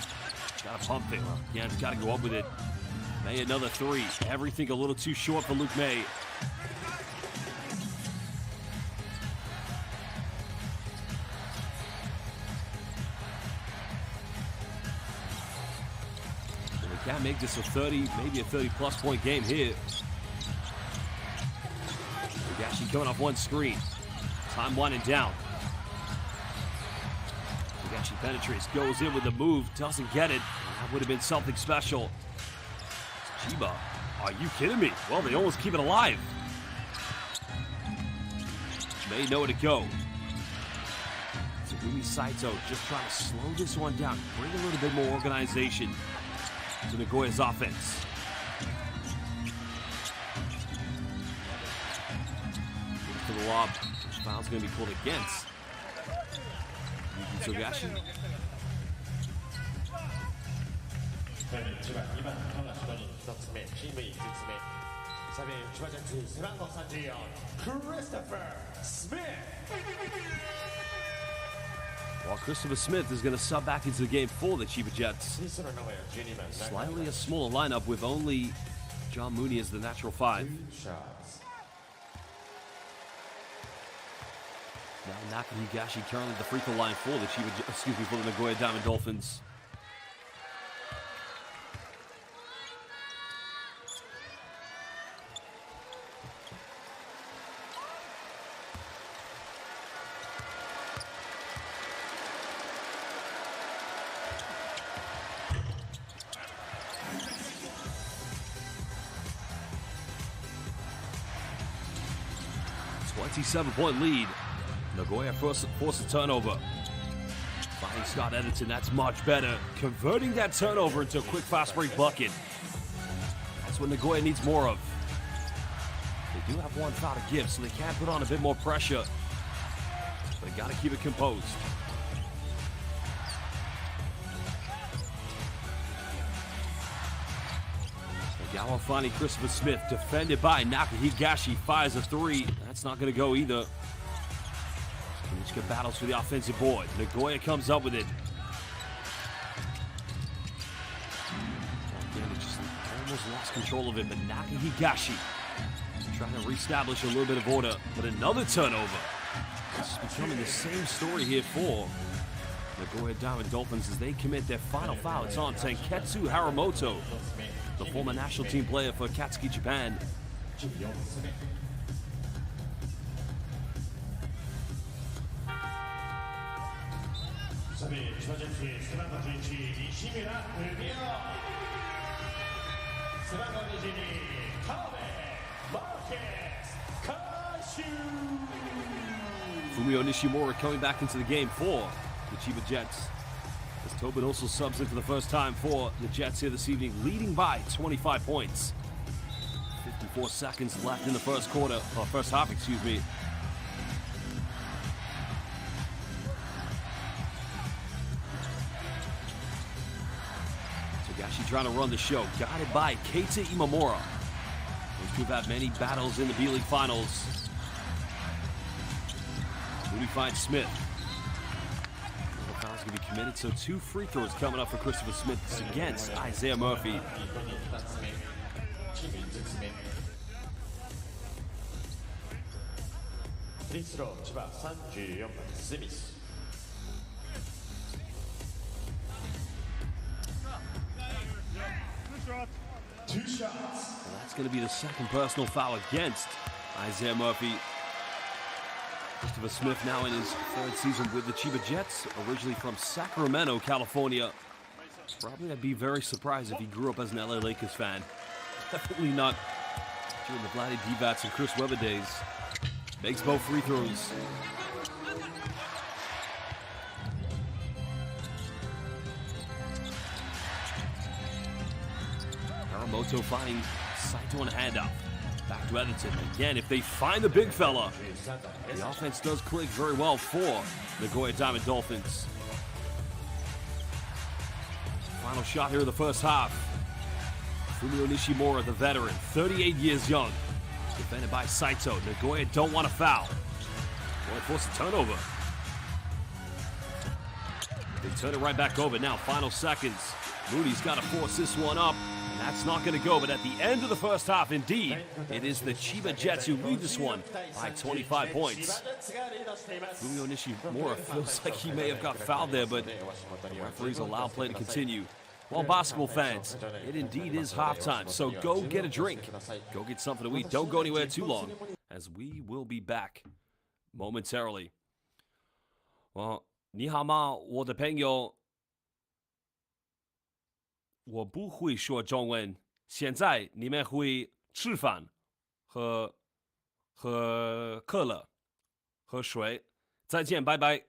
Got to pump it. Again, he's got to go up with it. May another three. Everything a little too short for Luke May. Can't make this a 30, maybe a 30-plus point game here. Nagashi coming off one screen. Time winding down. Nagashi penetrates, goes in with the move, doesn't get it. That would have been something special. Chiba, are you kidding me? Well, they almost keep it alive. May know where to go. Tsugumi Saito just trying to slow this one down, bring a little bit more organization to Nagoya's offense. For the lob, this foul's going to be called against Yuki Togashi. Christopher Smith. While Christopher Smith is going to sub back into the game for the Chiba Jets. Slightly a smaller lineup with only John Mooney as the natural five. Now Nakahigashi currently the free throw line for the for the Nagoya Diamond Dolphins. Point lead. Nagoya forced a turnover. Finding Scott Eatherton, that's much better. Converting that turnover into a quick fast break bucket. That's what Nagoya needs more of. They do have one foul to give, so they can put on a bit more pressure. They got to keep it composed. Nagawa finding Christopher Smith, defended by Nakahigashi, fires a three. That's not going to go either. Ichika battles for the offensive board. Nagoya comes up with it. Again, it just almost lost control of it, but Naka Higashi trying to reestablish a little bit of order, but another turnover. This is becoming the same story here for Nagoya Diamond Dolphins as they commit their final foul. It's on Tenketsu Haramoto, the former national team player for Katsuki Japan. Fumio Nishimura coming back into the game for the Chiba Jets. As Tobin also subs in for the first time for the Jets here this evening, leading by 25 points. 54 seconds left in the first quarter, or first half, excuse me. Togashi trying to run the show, guided by Keita Imamura. Those two have had many battles in the B-League Finals. Moody finds Smith. The foul's going to be committed, so 2 free throws coming up for Christopher Smith against Isaiah Murphy. Two shots. Well, that's going to be the second personal foul against Isaiah Murphy. Christopher Smith now in his 3rd season with the Chiba Jets, originally from Sacramento, California. Probably I'd be very surprised if he grew up as an LA Lakers fan. Definitely not during the Vladdy Divats and Chris Webber days. Makes both free throws. Haramoto finding Saito on a handoff. Back to Edmonton. Again, if they find the big fella, the offense does click very well for Nagoya Diamond Dolphins. Final shot here in the first half. Fumio Nishimura, the veteran, 38 years young. Defended by Saito. Nagoya don't want to foul. Boy, force a turnover. They turn it right back over. Now, final seconds. Moody's got to force this one up. And that's not going to go, but at the end of the first half, indeed, it is the Chiba Jets who lead this one by 25 points. Fumio Nishimura feels like he may have got fouled there, but the referees allow play to continue. Well, basketball fans, it indeed is halftime, so go get a drink. Go get something to eat. Don't go anywhere too long, as we will be back momentarily. Well, 你好吗，我的朋友。我不会说中文，现在你们会吃饭、喝可乐、喝水。再见，拜拜。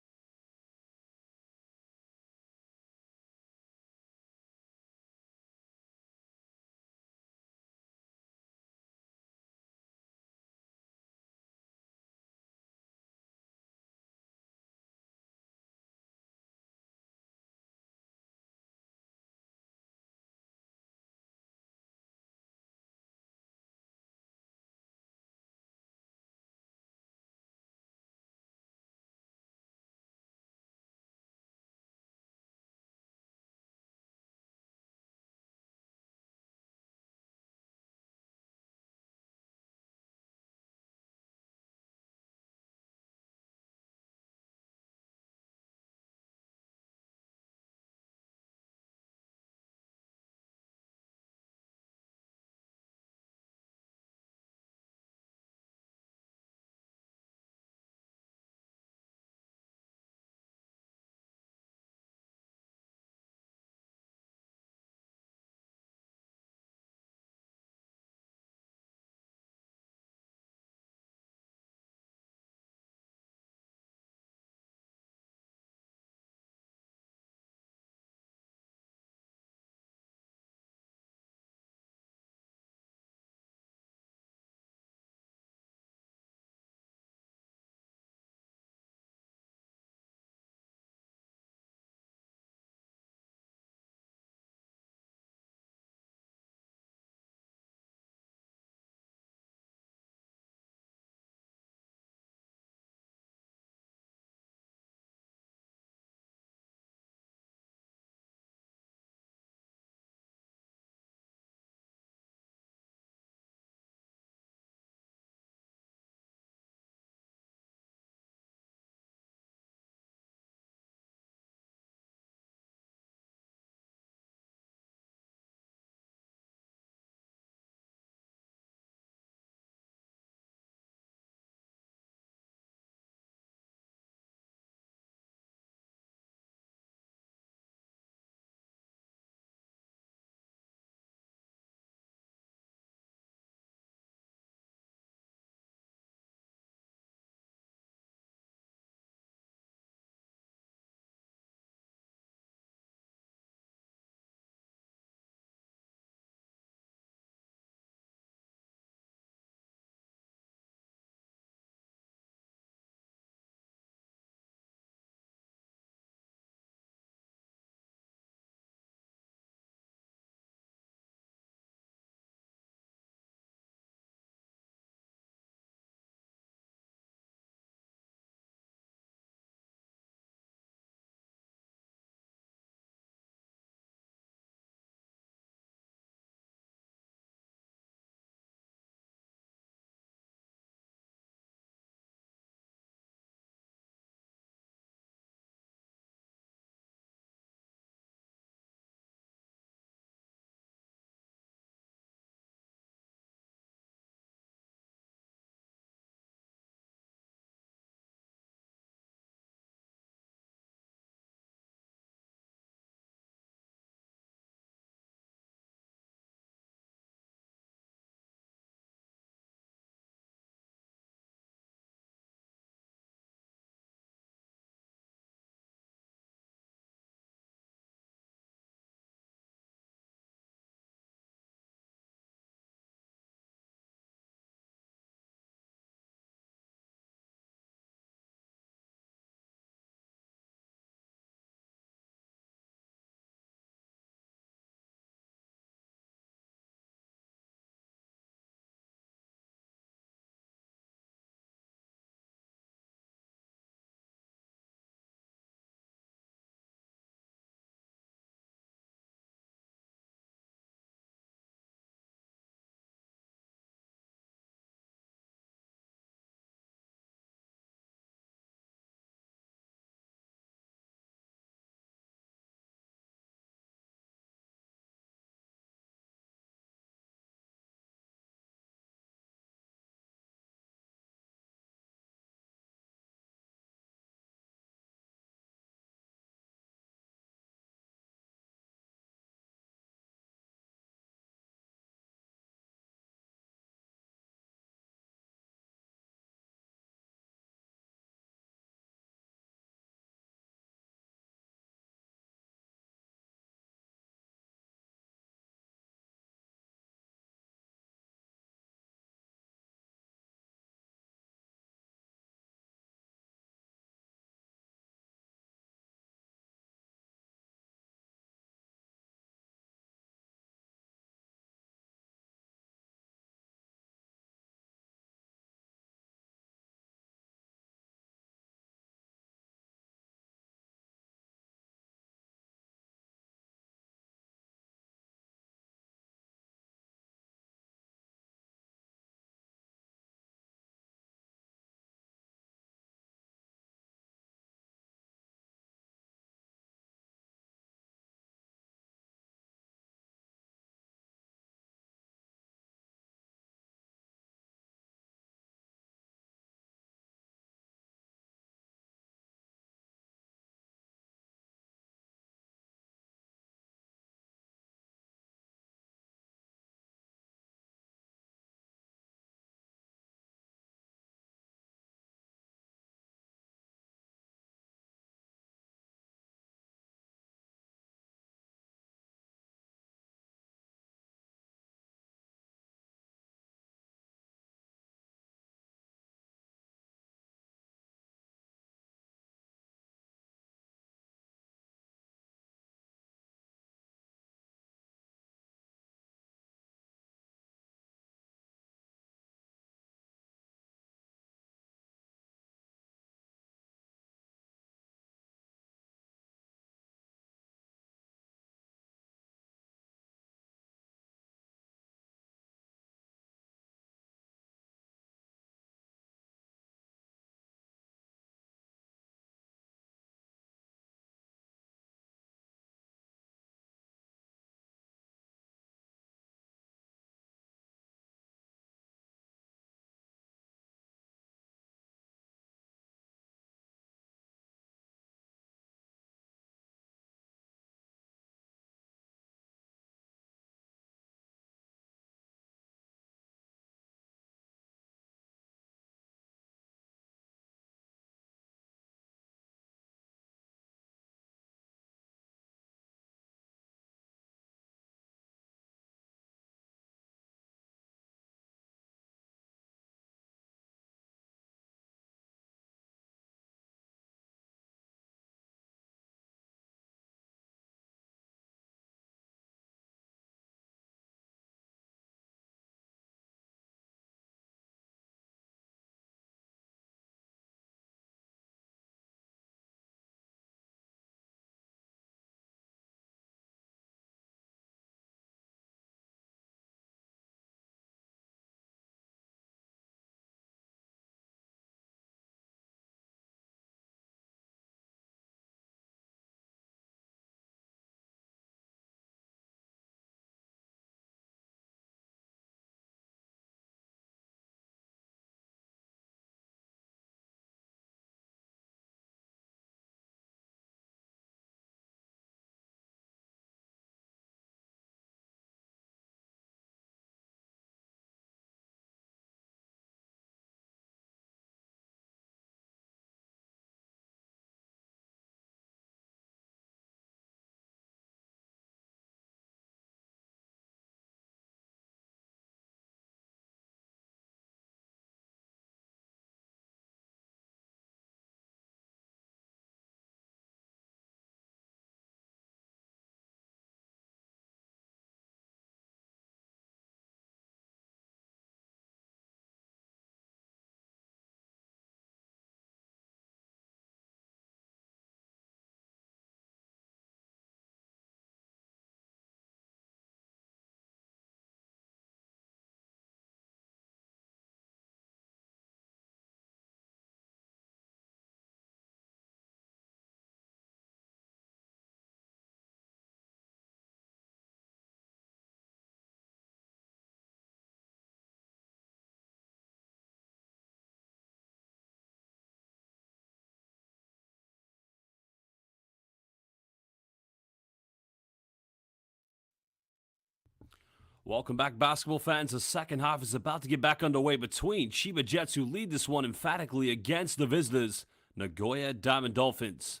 Welcome back, basketball fans. The second half is about to get back underway between Chiba Jets, who lead this one emphatically against the visitors, Nagoya Diamond Dolphins.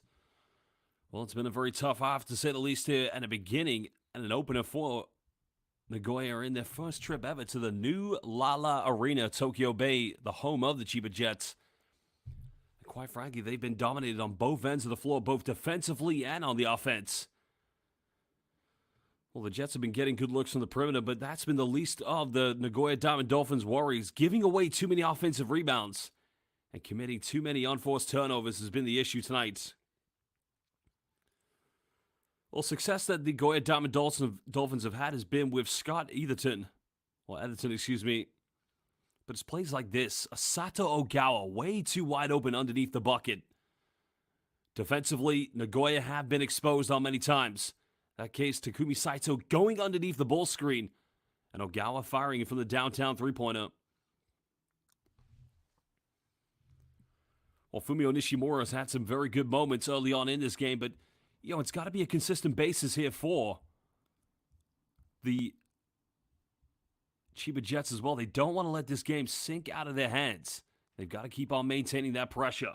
Well, it's been a very tough half, to say the least, here, and a beginning and an opener for Nagoya are in their first trip ever to the new Lala Arena, Tokyo Bay, the home of the Chiba Jets. And quite frankly, they've been dominated on both ends of the floor, both defensively and on the offense. Well, the Jets have been getting good looks from the perimeter, but that's been the least of the Nagoya Diamond Dolphins' worries. Giving away too many offensive rebounds and committing too many unforced turnovers has been the issue tonight. Well, success that the Nagoya Diamond Dolphins have had has been with Scott Etherton. But it's plays like this. Sato Ogawa way too wide open underneath the bucket. Defensively, Nagoya have been exposed on many times. That case, Takumi Saito going underneath the ball screen, and Ogawa firing from the downtown three-pointer. Well, Fumio Nishimura has had some very good moments early on in this game, but, it's got to be a consistent basis here for the Chiba Jets as well. They don't want to let this game sink out of their hands. They've got to keep on maintaining that pressure.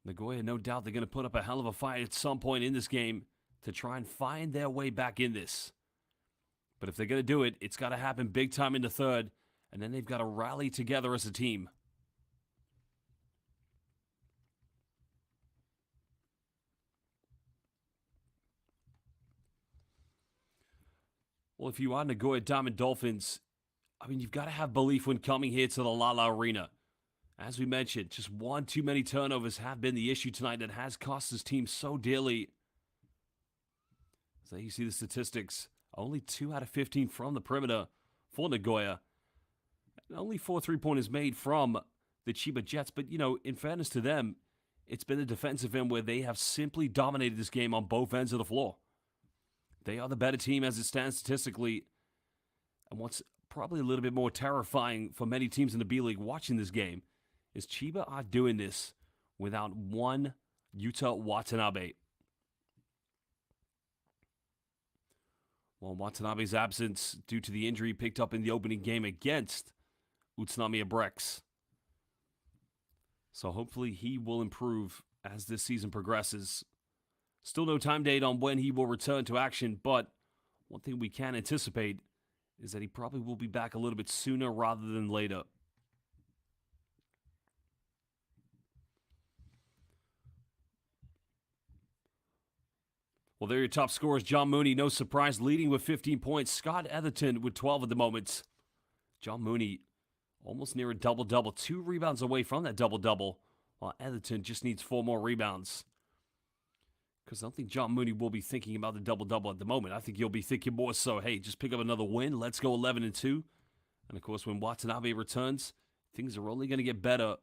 Nagoya, no doubt they're going to put up a hell of a fight at some point in this game to try and find their way back in this. But if they're going to do it, it's got to happen big time in the third, and then they've got to rally together as a team. Well, if you are Nagoya Diamond Dolphins, you've got to have belief when coming here to the Lala Arena. As we mentioned, just one too many turnovers have been the issue tonight that has cost this team so dearly. So you see the statistics, only 2 out of 15 from the perimeter for Nagoya. And only 4 3-pointers made from the Chiba Jets. But, in fairness to them, it's been a defensive end where they have simply dominated this game on both ends of the floor. They are the better team as it stands statistically. And what's probably a little bit more terrifying for many teams in the B-League watching this game is Chiba are doing this without one Yuta Watanabe. Well, Watanabe's absence due to the injury picked up in the opening game against Utsunomiya Brex. So hopefully he will improve as this season progresses. Still no time date on when he will return to action, but one thing we can anticipate is that he probably will be back a little bit sooner rather than later. Well, there are your top scorers. John Mooney, no surprise, leading with 15 points. Scott Etherton with 12 at the moment. John Mooney almost near a double-double. 2 rebounds away from that double-double, while Etherton just needs 4 more rebounds. Because I don't think John Mooney will be thinking about the double-double at the moment. I think he'll be thinking more so, hey, just pick up another win. Let's go 11-2. And, of course, when Watanabe returns, things are only going to get better.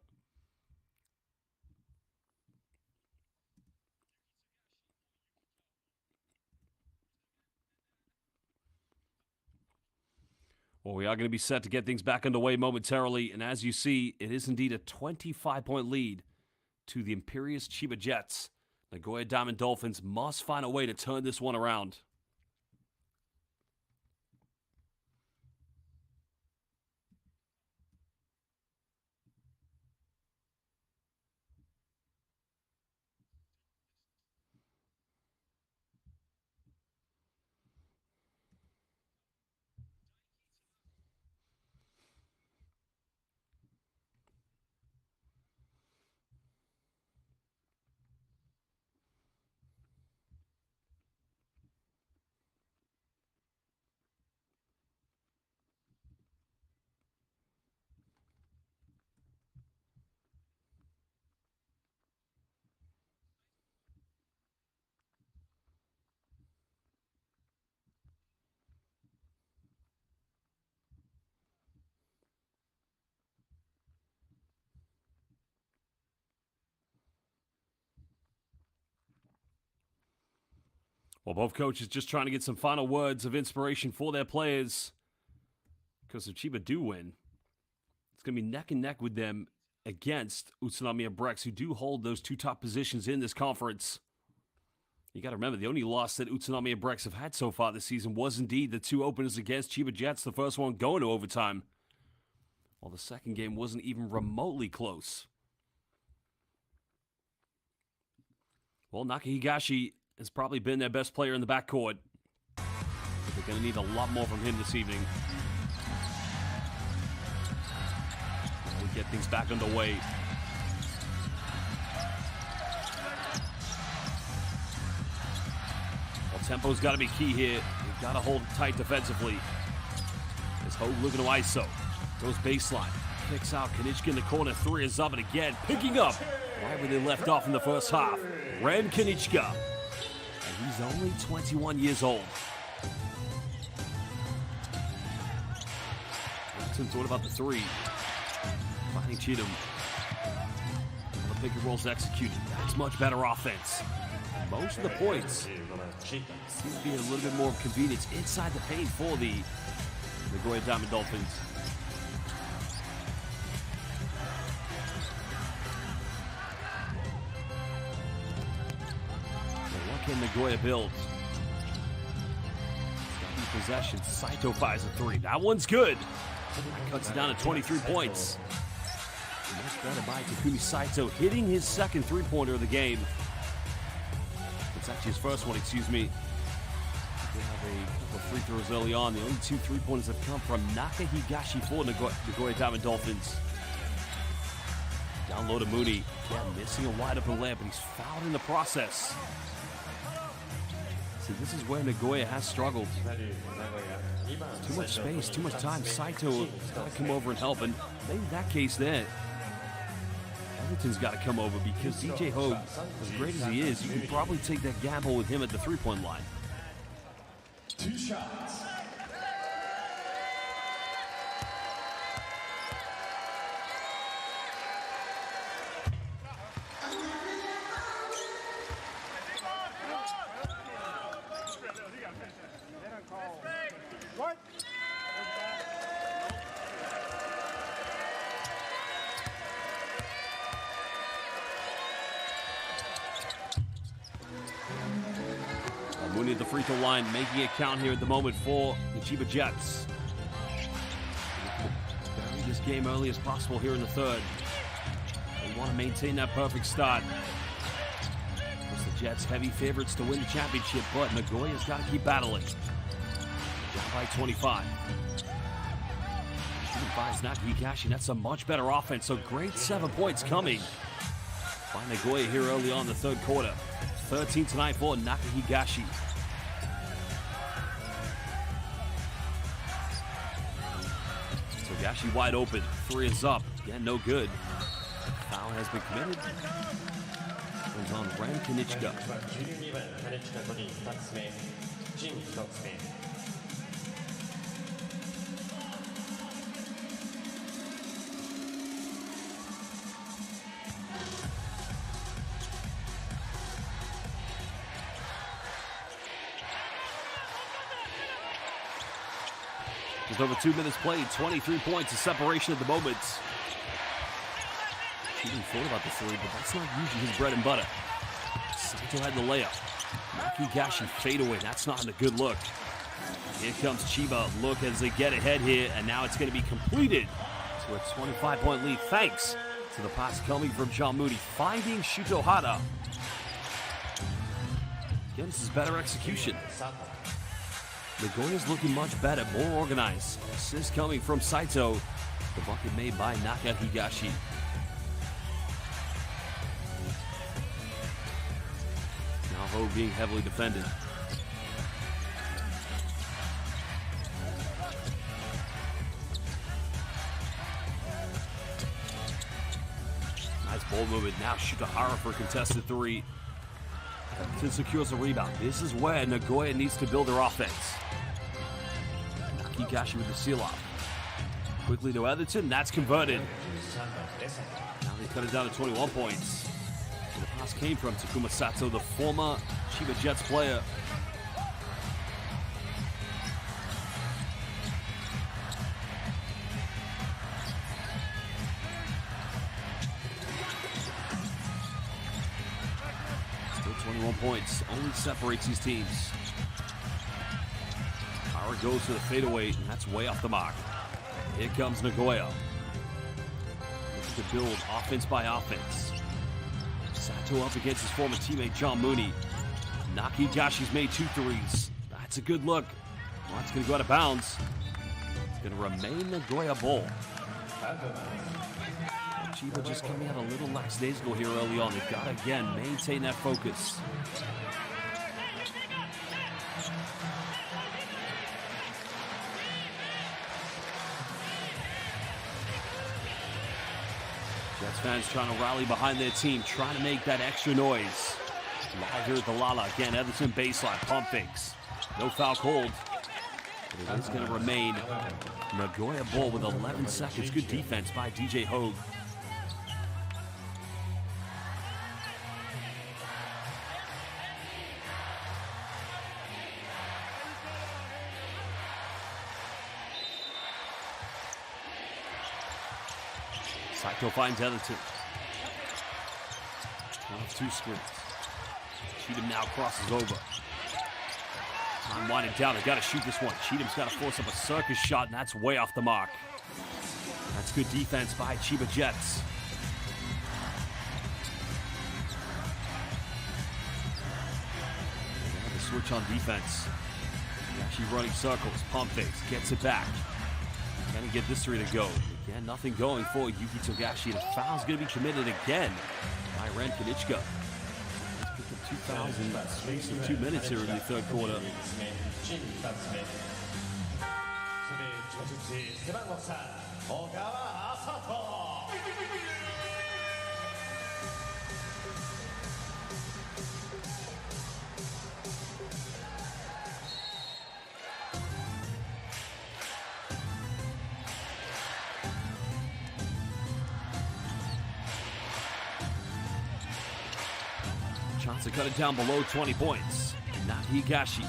Well, we are going to be set to get things back underway momentarily, and as you see, it is indeed a 25-point lead to the imperious Chiba Jets. Nagoya Diamond Dolphins must find a way to turn this one around. Well, both coaches just trying to get some final words of inspiration for their players. Because if Chiba do win, it's going to be neck and neck with them against Utsunomiya Brex, who do hold those 2 top positions in this conference. You got to remember, the only loss that Utsunami and Brex have had so far this season was indeed the 2 openers against Chiba Jets, the first one going to overtime. While the second game wasn't even remotely close. Well, Nakahigashi has probably been their best player in the backcourt. But they're going to need a lot more from him this evening. We'll get things back underway. Well, tempo's got to be key here. You've got to hold it tight defensively. As Hogue looking to ISO. Goes baseline. Kicks out. Kanichka in the corner. 3 is up and again. Picking up right where they left off in the first half. Ren Kanichka. And he's only 21 years old. What about the 3? Finding Cheatham. The pick and rolls executed. That's much better offense. Most of the points seem to be a little bit more convenience inside the paint for the Nagoya Diamond Dolphins. So what can Nagoya build? Possession. Saito fires a 3. That one's good. That cuts it down to 23 points. Much better by Takumi Saito, hitting his second 3-pointer of the game. It's actually his first one, excuse me. They have a couple of free throws early on. The only 2 3-pointers have come from Nakahigashi for Nagoya Diamond Dolphins. Down low to Mooney. Yeah, missing a wide open layup, but he's fouled in the process. See, this is where Nagoya has struggled. Too much space, too much time. Saito has got to come over and help, and maybe in that case then, Everton's got to come over because DJ Hogue, as great as he is, you can probably take that gamble with him at the 3-point line. 2 shots. What? Mooney at the free throw line, making it count here at the moment for the Chiba Jets. Bury this game early as possible here in the third. They want to maintain that perfect start. It's the Jets heavy favorites to win the championship, but Nagoya's got to keep battling. Down by 25. Shooting finds Nakahigashi. That's a much better offense. So great 7 points coming by Nagoya here early on in the third quarter. 13 tonight for Nakahigashi. So Gashi wide open. 3 is up. Again, no good. Foul has been committed. Comes on Ren Kanichka. Just over 2 minutes played, 23 points of separation at the moment. He didn't thought about the 3, but that's not usually his bread and butter. Saito had the layup. Nakahigashi fade away. That's not a good look. Here comes Chiba. Look as they get ahead here, and now it's going to be completed to a 25-point lead. Thanks to the pass coming from John Moody, finding Shuto Hara. Again, this is better execution. Nagoya's looking much better, more organized. Assist coming from Saito. The bucket made by Nakahigashi. Now Hogue being heavily defended. Nice ball movement. Now Shutahara for a contested 3. Everton secures a rebound. This is where Nagoya needs to build their offense. Nakahigashi with the seal-off. Quickly to Everton. That's converted. Now they cut it down to 21 points. And the pass came from Takuma Sato, the former Chiba Jets player. 21 points only separates these teams. Hara goes for the fadeaway, and that's way off the mark. Here comes Nagoya. Looking to build offense by offense. Sato up against his former teammate John Mooney. Nakigashi's made 2 threes. That's a good look. Well, it's going to go out of bounds. It's going to remain Nagoya ball. Chiba just coming out a little lackadaisical here early on. They've got to, again, maintain that focus. Jets fans trying to rally behind their team, trying to make that extra noise. Live here at the Lala. Again, Everton baseline, pump fakes. No foul called. But it is going to remain Nagoya ball with 11 seconds. Good defense by DJ Hogue. Saito finds Everton. 2 screens. Cheatham now crosses over. Time winding down. They got to shoot this one. Cheatham's got to force up a circus shot, and that's way off the mark. That's good defense by Chiba Jets. They have to switch on defense. Actually running circles. Pump fakes. Gets it back. Can he get this 3 to go? Again, nothing going for Yuki Togashi. The foul's going to be committed again by Ren Kanichka. He's picked up 2 fouls in the space of 2 minutes here in the third quarter. Chance to cut it down below 20 points. Nakigashi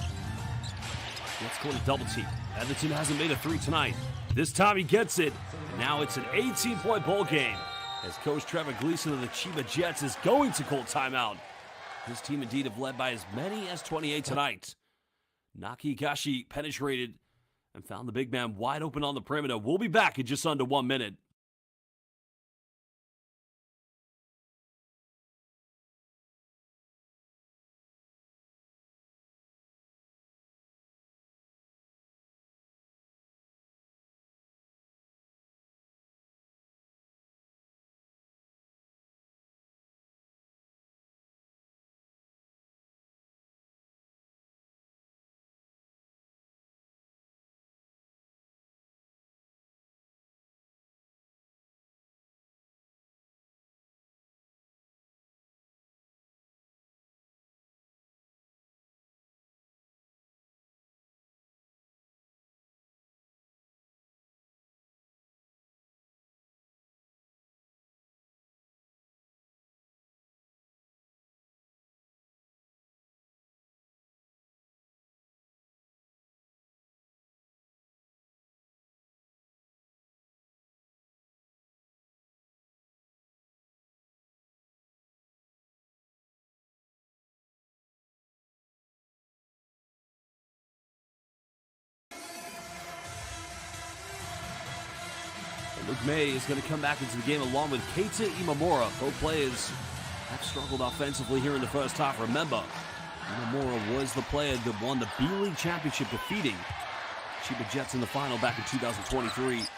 gets caught a double team. Everton hasn't made a 3 tonight. This time he gets it. Now it's an 18-point ball game as Coach Trevor Gleason of the Chiba Jets is going to call timeout. His team indeed have led by as many as 28 tonight. Nakigashi penetrated and found the big man wide open on the perimeter. We'll be back in just under 1 minute. Luke May is going to come back into the game along with Keita Imamura. Both players have struggled offensively here in the first half. Remember, Imamura was the player that won the B.LEAGUE championship, defeating Chiba Jets in the final back in 2023. A little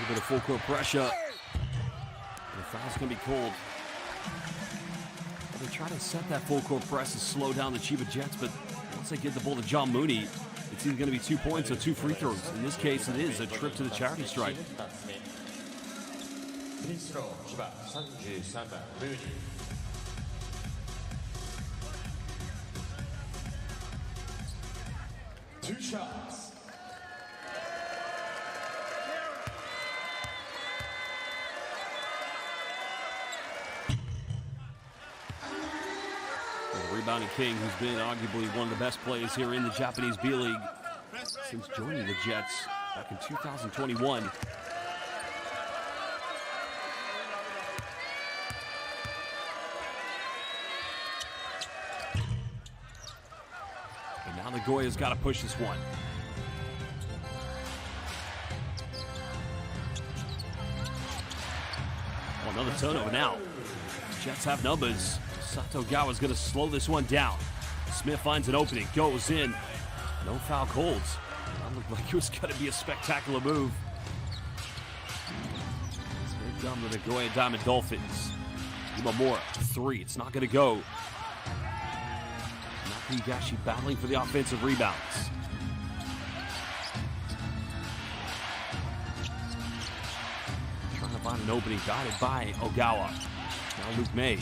bit of full court pressure. And the foul's going to be called. They try to set that full court press and slow down the Chiba Jets, but once they get the ball to John Mooney, it's either going to be 2 points or 2 free throws. In this case, it is a trip to the charity stripe. Two shots. The rebounding king, who's been arguably one of the best players here in the Japanese B.LEAGUE since joining the Jets back in 2021. Now Nagoya's got to push this one. Oh, another turnover now. Jets have numbers. Sato Ogawa's going to slow this one down. Smith finds an opening, goes in. No foul called. That looked like it was going to be a spectacular move. It's going to come to the Nagoya Diamond Dolphins. Imamura, 3. It's not going to go. Nakahigashi battling for the offensive rebounds. Trying to find an opening, guided by Ogawa. Now Luke May.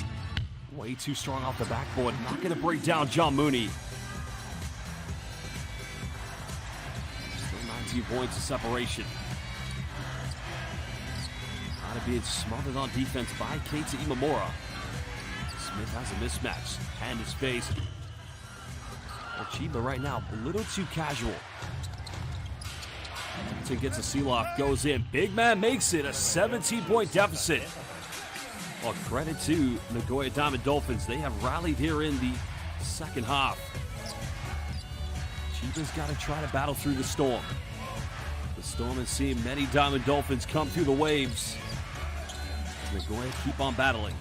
Way too strong off the backboard. Not going to break down John Mooney. Still 19 points of separation. Trying to be smothered on defense by Keita Imamura. Smith has a mismatch. Hand is space. Well, CHIBA right now, a little too casual. Hamilton gets a seal-off, goes in. Big man makes it a 17-point deficit. Well, credit to Nagoya Diamond Dolphins. They have rallied here in the second half. CHIBA's got to try to battle through the storm. The storm has seen many Diamond Dolphins come through the waves. Nagoya keep on battling.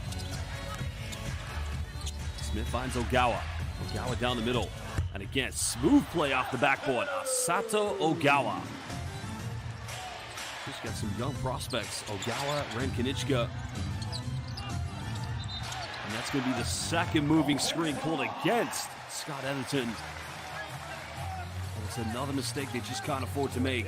Smith finds Ogawa. Ogawa down the middle. And again, smooth play off the backboard. Sato Ogawa. Just got some young prospects. Ogawa, Ren Kanichka. And that's going to be the second moving screen called against Scott Etherington. And it's another mistake they just can't afford to make.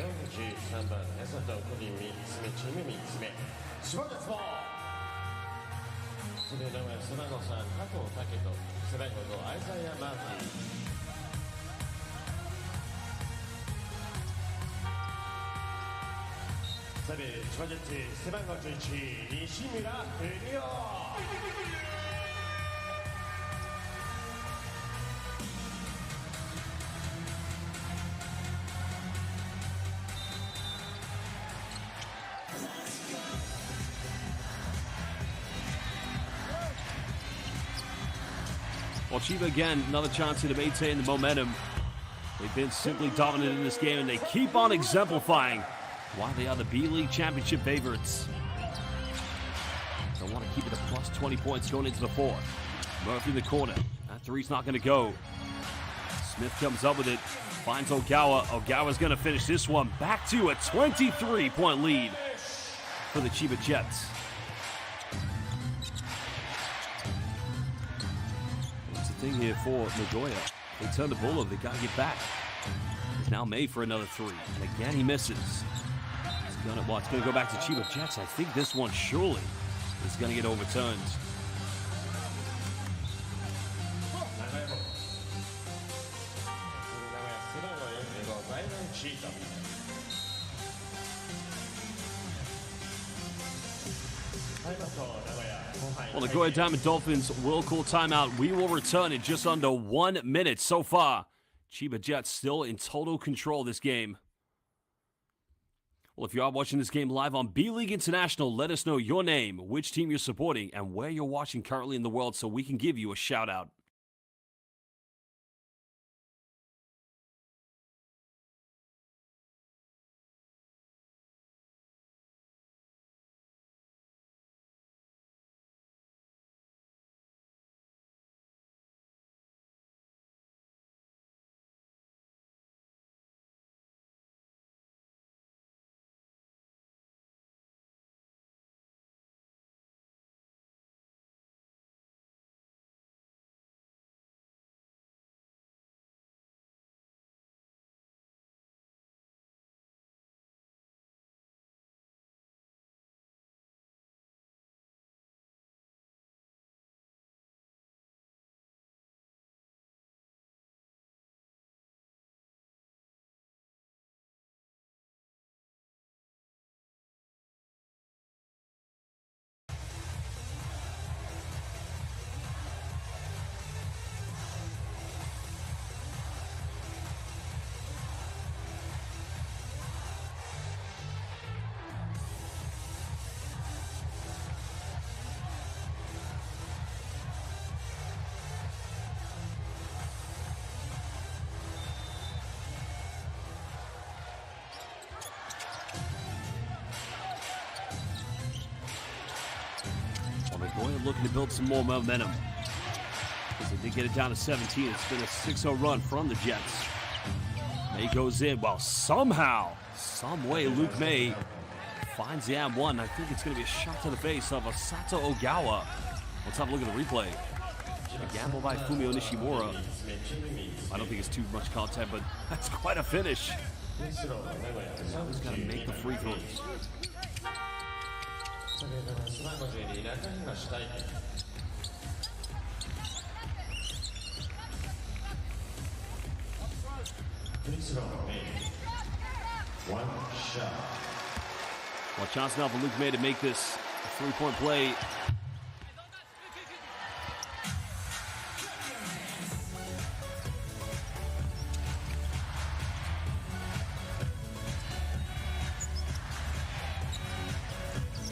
Well, CHIBA again, another chance to maintain the momentum. They've been simply dominant in this game, and they keep on exemplifying why they are the B-League championship favorites. They want to keep it a plus 20 points going into the fourth. Murphy in the corner. That three's not going to go. Smith comes up with it, finds Ogawa. Ogawa's going to finish this one back to a 23-point lead for the CHIBA Jets. Thing here for Nagoya. They turn the ball over. They got to get back. It's now May for another three. And again, he misses. It's going to go back to CHIBA Jets. I think this one surely is going to get overturned. Well, the Nagoya Diamond Dolphins will call timeout. We will return in just under 1 minute. So far, CHIBA Jets still in total control of this game. Well, if you are watching this game live on B.LEAGUE International, let us know your name, which team you're supporting, and where you're watching currently in the world so we can give you a shout out. looking to build some more momentum. Because they did get it down to 17. It's been a 6-0 run from the Jets. May goes in. Well, somehow, some way, Luke May finds the M1. I think it's going to be a shot to the face of Sato Ogawa. Let's have a look at the replay. A gamble by Fumio Nishimura. I don't think it's too much content, but that's quite a finish. Now he's got to make the free throws. One shot. Well, chance now for Luke May to make this a 3-point play.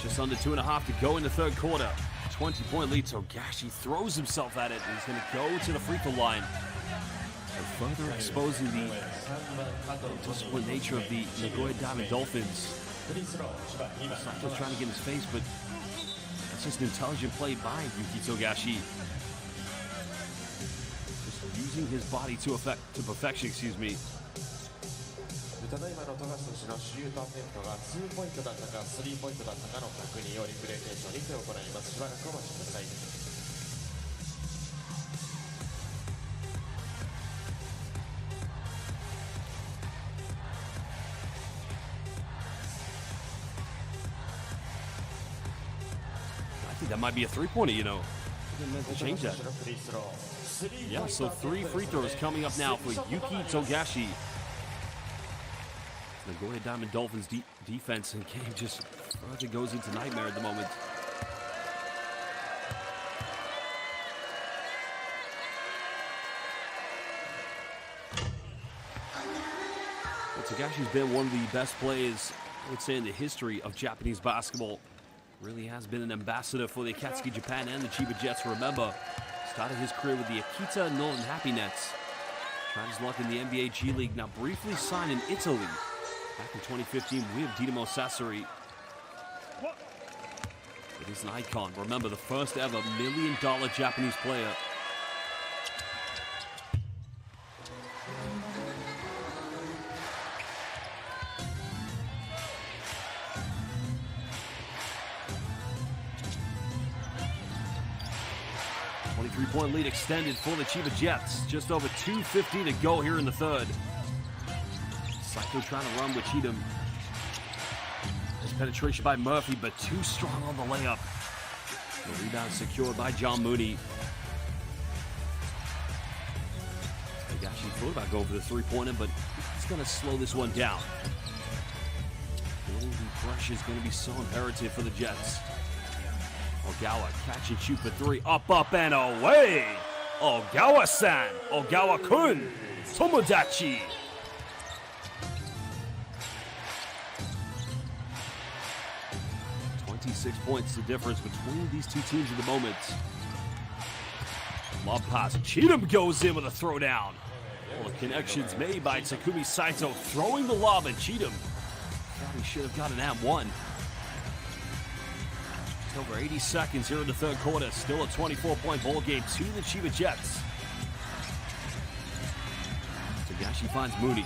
Just under 2.5 to go in the third quarter. 20-point lead. Togashi throws himself at it and he's going to go to the free throw line. And further exposing the disciplined nature of the Nagoya Diamond Dolphins. Saito's trying to get in his face, but that's just an intelligent play by Yuki Togashi. Just using his body to perfection, excuse me. ただいまの富樫選手のシュートアテンプトが2ポイントだったか3ポイントだったかの確認をリプレイ検証にて行います。しばらくお待ちください。I think that might be a three-pointer, you know. I didn't meant to change that. Yeah, so 3 free throws coming up now for Yuki Togashi. Nagoya Diamond Dolphins defense and game just further goes into nightmare at the moment. Well, Togashi's been one of the best players, I would say, in the history of Japanese basketball. Really has been an ambassador for the Akatsuki Japan and the Chiba Jets. Remember, started his career with the Akita Northern Happy Nets. Tried his luck in the NBA G League, now briefly signed in Italy. Back in 2015, we have Dinamo Sassari. It is an icon. Remember, the first ever $1 million Japanese player. Point lead extended for the Chiba Jets. Just over 2:50 to go here in the third. Saito trying to run with Cheatham. There's penetration by Murphy, but too strong on the layup. The rebound secured by John Mooney. They actually thought about going for the three-pointer, but he's going to slow this one down. Building the pressure is going to be so imperative for the Jets. Ogawa catch and shoot for 3. Up, and away! Ogawa-san! Ogawa-kun! Tomodachi! .26 points the difference between these two teams at the moment. Lob pass. Cheatham goes in with a throwdown. Well, the connections made by Takumi Saito throwing the lob at Cheatham. Thought he should have got an at-1. Over 80 seconds here in the third quarter. Still a 24-point ball game to the Chiba Jets. Togashi finds Mooney.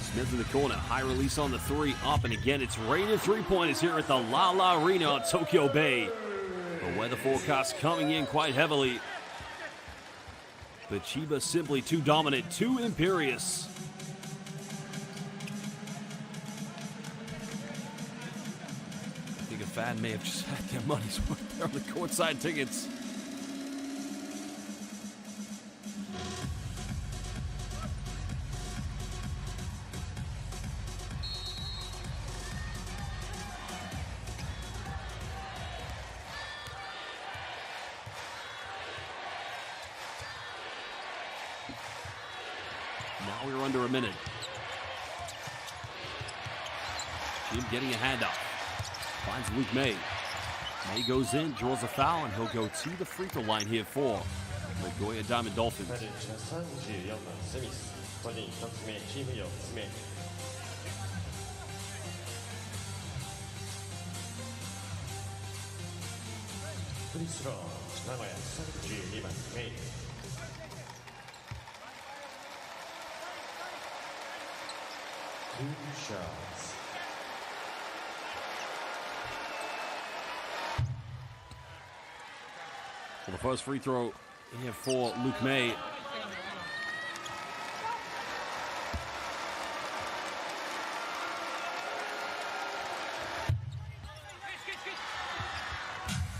Smith in the corner. High release on the 3. Up and again. It's raining three-pointers here at the La Arena on Tokyo Bay. The weather forecast coming in quite heavily. But Chiba simply too dominant, too imperious. Fan may have just had their money's worth there on the courtside tickets. Now we're under a minute. Jim getting a handout. Finds Luke May. May goes in, draws a foul, and he'll go to the free throw line here for Nagoya Diamond Dolphins. フリースロー名古屋32番メイン 2 shots. Well, the first free throw here for Luke May.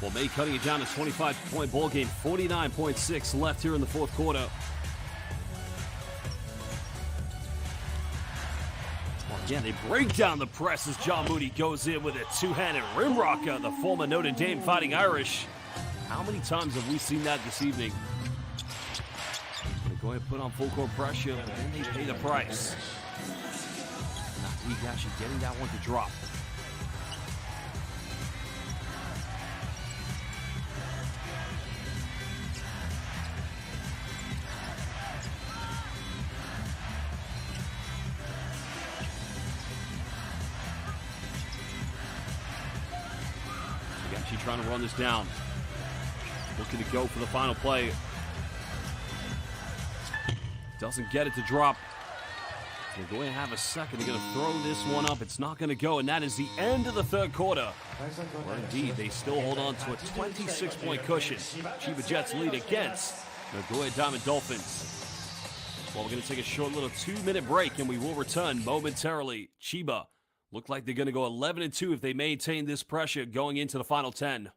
Well, May cutting it down to 25-point ball game, 49.6 left here in the fourth quarter. Well, again, they break down the press as John Moody goes in with a two-handed rim rocker, the former Notre Dame Fighting Irish. How many times have we seen that this evening? They go ahead and put on full court pressure, and then they pay the price. Not actually getting that one to drop. Actually trying to run this down. Looking to go for the final play. Doesn't get it to drop. They're going to have a second. They're going to throw this one up. It's not going to go, and that is the end of the third quarter. Well, indeed, they still hold on to a 26-point cushion. Chiba Jets lead against Nagoya Diamond Dolphins. Well, we're going to take a short little 2-minute break, and we will return momentarily. Chiba look like they're going to go 11-2 if they maintain this pressure going into the final 10.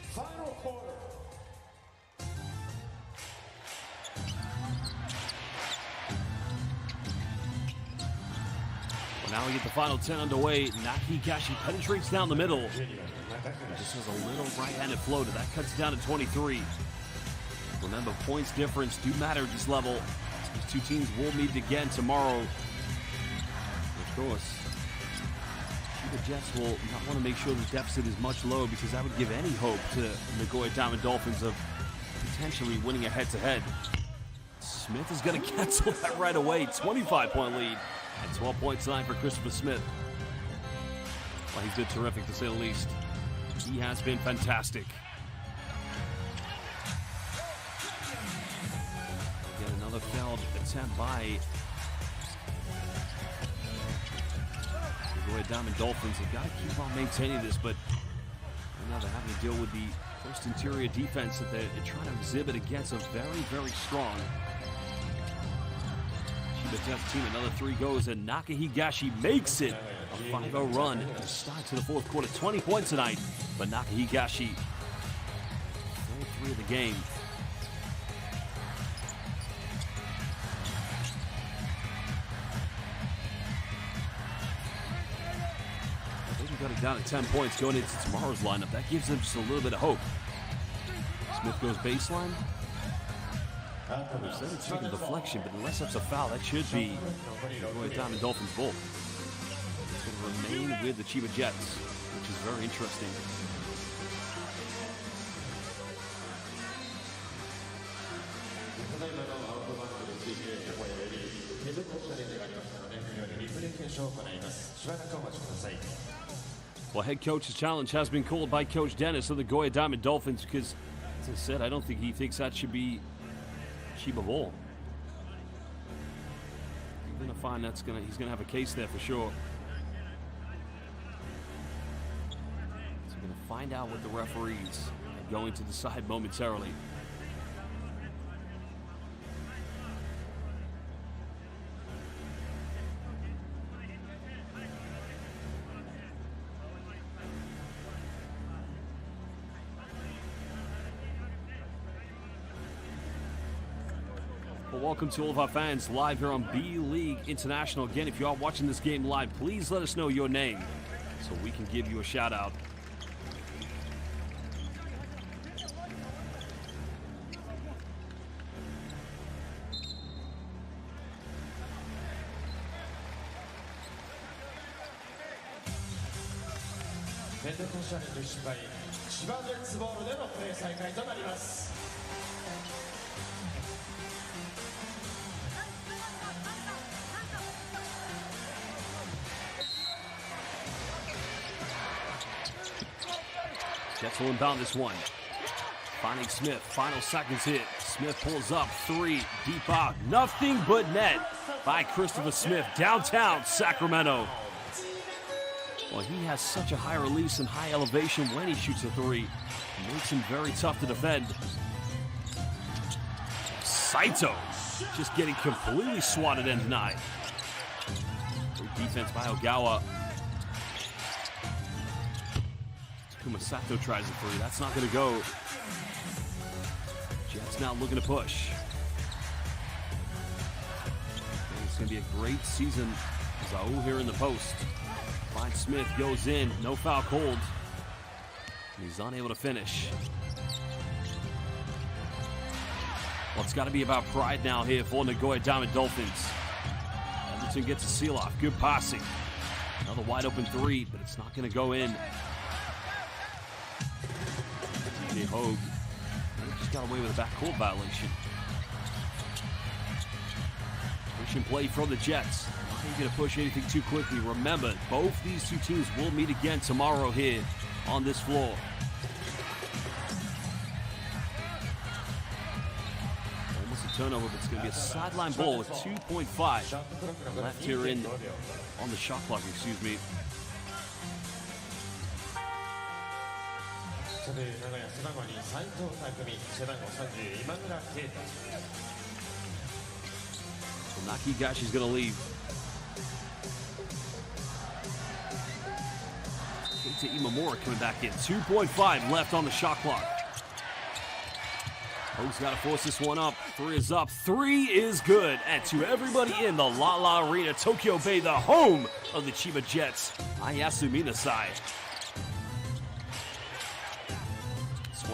Final quarter. Well, now we get the final 10 underway. Nakigashi penetrates down the middle. Just has a little right-handed floater. That cuts down to 23. Remember, points difference do matter at this level. These two teams will meet again tomorrow. Of course, the Jets will not want to make sure the deficit is much lower because that would give any hope to Nagoya Diamond Dolphins of potentially winning a head-to-head. Smith is going to cancel that right away. 25-point lead and 12 points tonight for Christopher Smith. Well, he's been terrific to say the least. He has been fantastic. Again, another failed attempt by Nagoya Diamond Dolphins. They've got to keep on maintaining this, but now they're having to deal with the First interior defense that they're trying to exhibit against a very, very strong CHIBA Jets team. Another three goes, and Nakahigashi makes it a 5-0 run to start to the fourth quarter. 20 points tonight, but Nakahigashi, third three of the game. Got it down to 10 points going into tomorrow's lineup. That gives them just a little bit of hope. Smith goes baseline. Instead of taking a deflection, but unless that's a foul, that should be Nagoya Diamond Dolphins ball. It's going to remain with the CHIBA Jets, which is very interesting. Well, head coach's challenge has been called by Coach Dennis of the Nagoya Diamond Dolphins because, as I said, I don't think he thinks that should be CHIBA ball. He's going to find he's going to have a case there for sure. So we're going to find out what the referees are going to decide momentarily. Well, welcome to all of our fans live here on B.LEAGUE International. Again, if you are watching this game live, please let us know your name so we can give you a shout out. Jets will inbound this one. Finding Smith, final seconds hit. Smith pulls up, three, deep out. Nothing but net by Christopher Smith, downtown Sacramento. Well, he has such a high release and high elevation when he shoots a three. It makes him very tough to defend. Saito just getting completely swatted and denied. Great defense by Ogawa. Sato tries a three. That's not going to go. Jets now looking to push. And it's going to be a great season. Zau here in the post. Finds Smith, goes in. No foul called. And he's unable to finish. Well, it's got to be about pride now here for Nagoya Diamond Dolphins. Edmonton gets a seal off. Good passing. Another wide open three, but it's not going to go in. Hogue just got away with a backcourt violation. Pushing play from the Jets. Not going to push anything too quickly. Remember, both these two teams will meet again tomorrow here on this floor. Almost a turnover, but it's going to be a sideline ball with 2.5 left here on the shot clock, excuse me. So Nakahigashi's going to leave. Keita Imamura coming back in. 2.5 left on the shot clock. Hogue's got to force this one up. Three is up. Three is good. And to everybody in the La Arena, Tokyo Bay, the home of the CHIBA Jets, Ayasu Minasai.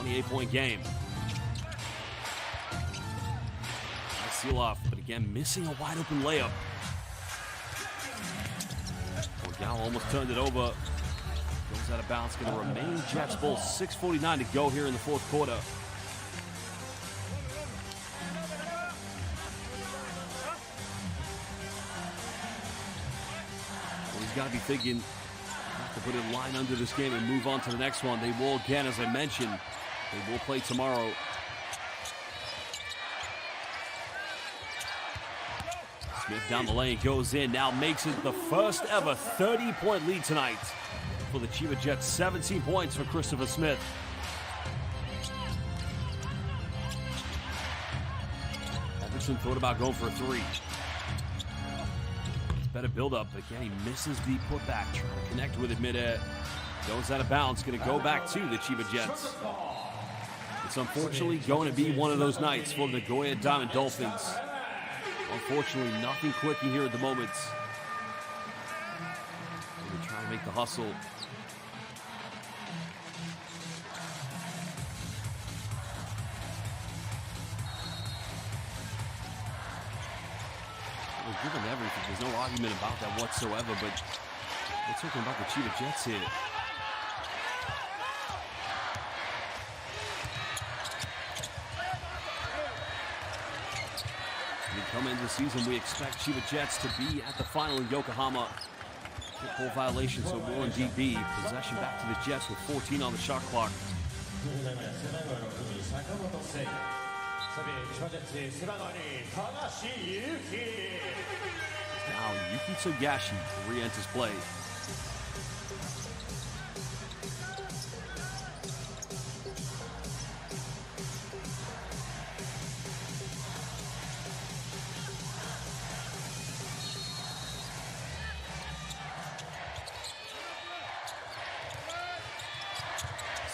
28-point game. Nice seal off, but again, missing a wide open layup. Ogawa almost turned it over. Goes out of bounds, going to remain Jets ball. 6:49 to go here in the fourth quarter. Well, he's got to be thinking, to put a line under this game and move on to the next one. They will again, as I mentioned, they will play tomorrow. Smith down the lane, goes in, now makes it the first ever 30-point lead tonight for the CHIBA Jets. 17 points for Christopher Smith. Anderson thought about going for a three. Better build up. Again, he misses the putback. Trying to connect with it midair. Goes out of bounds. Going to go back to the Chiba Jets. It's unfortunately going to be one of those nights for the Nagoya Diamond Dolphins. Unfortunately, nothing clicking here at the moment. They're trying to make the hustle. We're given everything. There's no argument about that whatsoever, but we're talking about the Chiba Jets here. Coming into the season, we expect Chiba Jets to be at the final in Yokohama. Kickball violation, so will indeed be possession back to the Jets with 14 on the shot clock. Now Yuki Togashi re-enters play.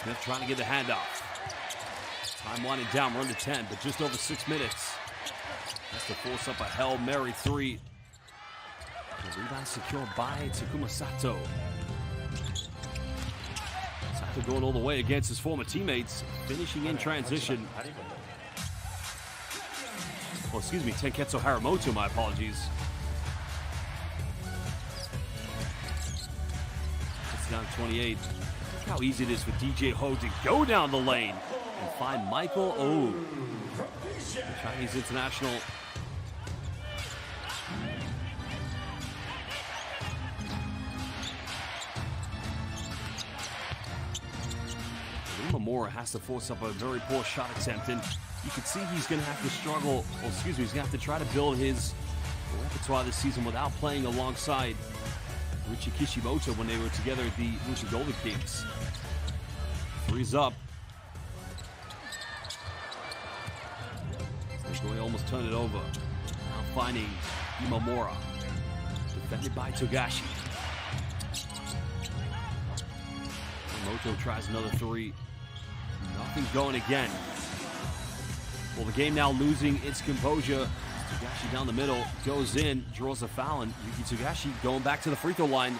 Smith trying to get the handoff. Time winding down, we're under 10, but just over 6 minutes. That's to force up a Hail Mary 3. The rebound secured by Takuma Sato. Sato going all the way against his former teammates, finishing in transition. Oh, excuse me, Tenketsu Haramoto, my apologies. It's down to 28. Look how easy it is for DJ Ho to go down the lane and find Michael Oh, the Chinese international. Mamora has to force up a very poor shot attempt, and you can see he's going to have to struggle, or excuse me, he's going to have to try to build his repertoire this season without playing alongside Richie Kishimoto when they were together at the Lucha Golden Kings. Three's up. Nagoya almost turned it over. Now finding Imamura. Defended by Togashi. Moto tries another three. Nothing going again. Well, the game now losing its composure. Togashi down the middle, goes in, draws a foul, and Yuki Togashi going back to the free throw line.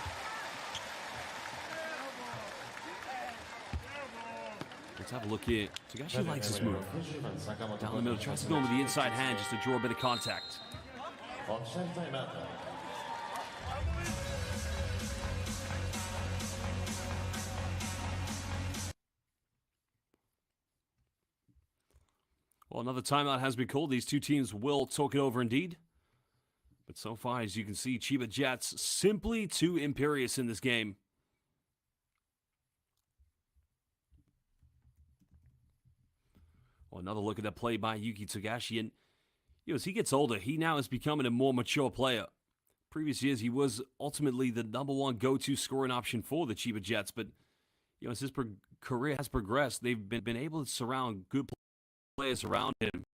Let's have a look here. Togashi likes this move. Down the middle, tries to go with the inside hand just to draw a bit of contact. Well, another timeout has been called. These two teams will talk it over indeed. But so far, as you can see, Chiba Jets simply too imperious in this game. Well, another look at that play by Yuki Togashi. And as he gets older, he now is becoming a more mature player. Previous years, he was ultimately the #1 go-to scoring option for the Chiba Jets. But as his career has progressed, they've been able to surround good players around him.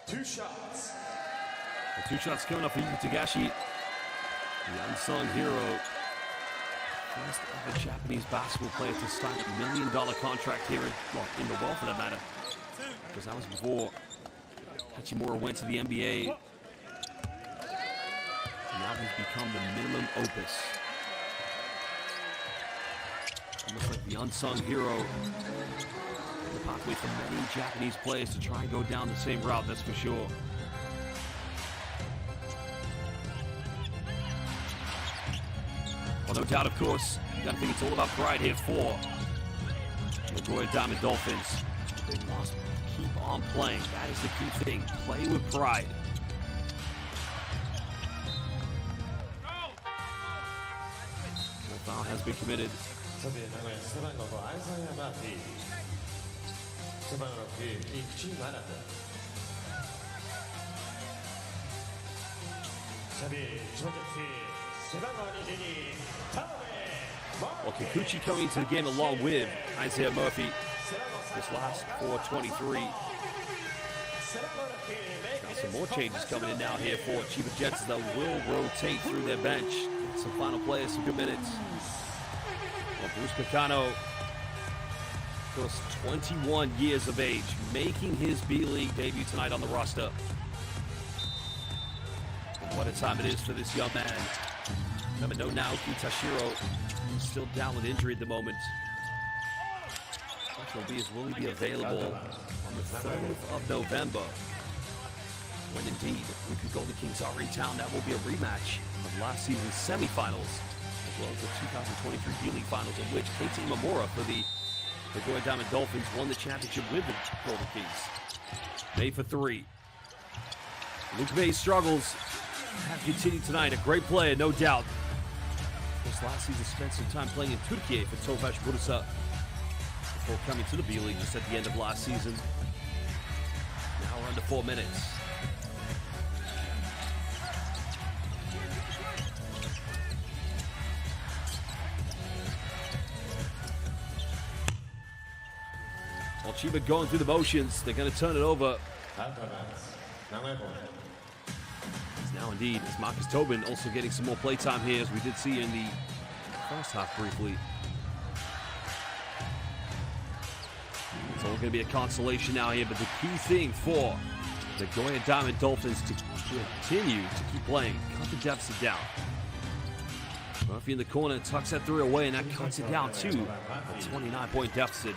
Two shots. The two shots coming up for Yuki Togashi, the unsung hero. First ever Japanese basketball player to sign a $1 million contract here in the world, for that matter. Because that was before Hachimura went to the NBA. Now he's become the minimum opus. Almost like the unsung hero. The pathway for many Japanese players to try and go down the same route, that's for sure. Well, no doubt, of course, you gotta think it's all about pride here for the Nagoya Diamond Dolphins. They must keep on playing. That is the key thing. Play with pride. No foul has been committed. さて、名古屋背番号5、アイザイア・マーフィー。背番号6、菊池真奈。さて、千葉ジェッツ、背番号22、田辺。 Well, Kikuchi coming into the game along with Isaiah Murphy. This last 4:23. Got some more changes coming in now here for Chiba Jets that will rotate through their bench. Get some final players, some good minutes. Well, Bruce Picano, of course, 21 years of age, making his B-League debut tonight on the roster. And what a time it is for this young man. Remember, no Naoki Tashiro, who's still down with injury at the moment. Will he be available on the 30th of November? When indeed, Riku Golden Kings are in town. That will be a rematch of last season's semifinals, as well as the 2023 B-League Finals, in which KT Imamura for the Nagoya Diamond Dolphins won the championship with the Golden Kings. Made for three. Luke May's struggles have continued tonight. A great player, no doubt. This last season spent some time playing in Turkey for Tofaş Bursa before coming to the B-League just at the end of last season. Now we're under 4 minutes. While Chiba going through the motions, they're going to turn it over. Now indeed, as Marcus Tobin also getting some more playtime here, as we did see in the first half briefly. It's all going to be a consolation now here, but the key thing for the Nagoya Diamond Dolphins to continue to keep playing, cut the deficit down. Murphy in the corner tucks that three away, and that cuts it down to a 29-point deficit.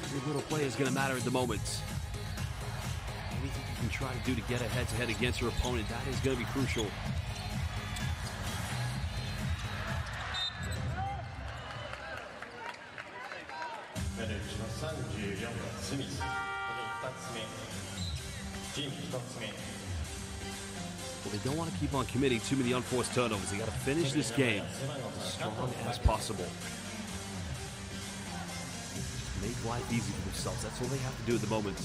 Every little play is going to matter at the moment. Anything you can try to do to get a head-to-head against your opponent, that is going to be crucial. Well, they don't want to keep on committing too many unforced turnovers. They got to finish this game as strong as possible. Just make life easy for themselves. That's all they have to do at the moment.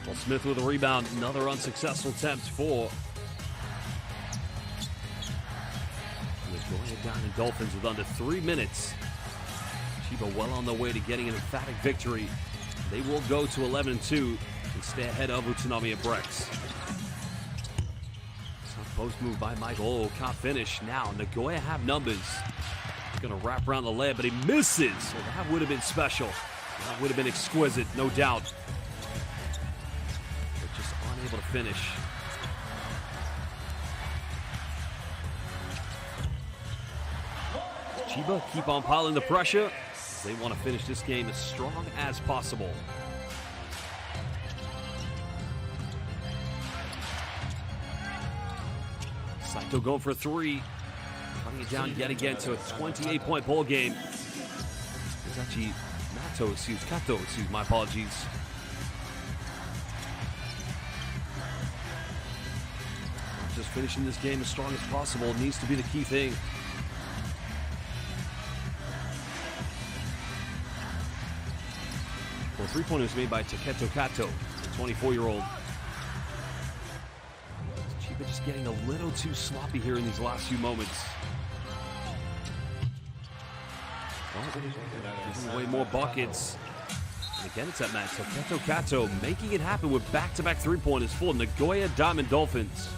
Well, Smith with a rebound. Another unsuccessful attempt for the Nagoya Diamond Dolphins with under 3 minutes. Chiba well on their way to getting an emphatic victory. They will go to 11-2 and stay ahead of Utsunomiya Brex. Post move by Michael. Oh, can't finish. Now, Nagoya have numbers. He's going to wrap around the layup, but he misses. Well, that would have been special. That would have been exquisite, no doubt. But just unable to finish. Chiba keep on piling the pressure. They want to finish this game as strong as possible. Saito going for a three. Cutting it down yet again to a 28-point ball game. It's actually Kato, my apologies. Just finishing this game as strong as possible needs to be the key thing. Well, the three-pointer was made by Taketo Kato, the 24-year-old. Chiba just getting a little too sloppy here in these last few moments. Giving away more buckets. And again, it's that man, Taketo Kato, making it happen with back-to-back three-pointers for Nagoya Diamond Dolphins.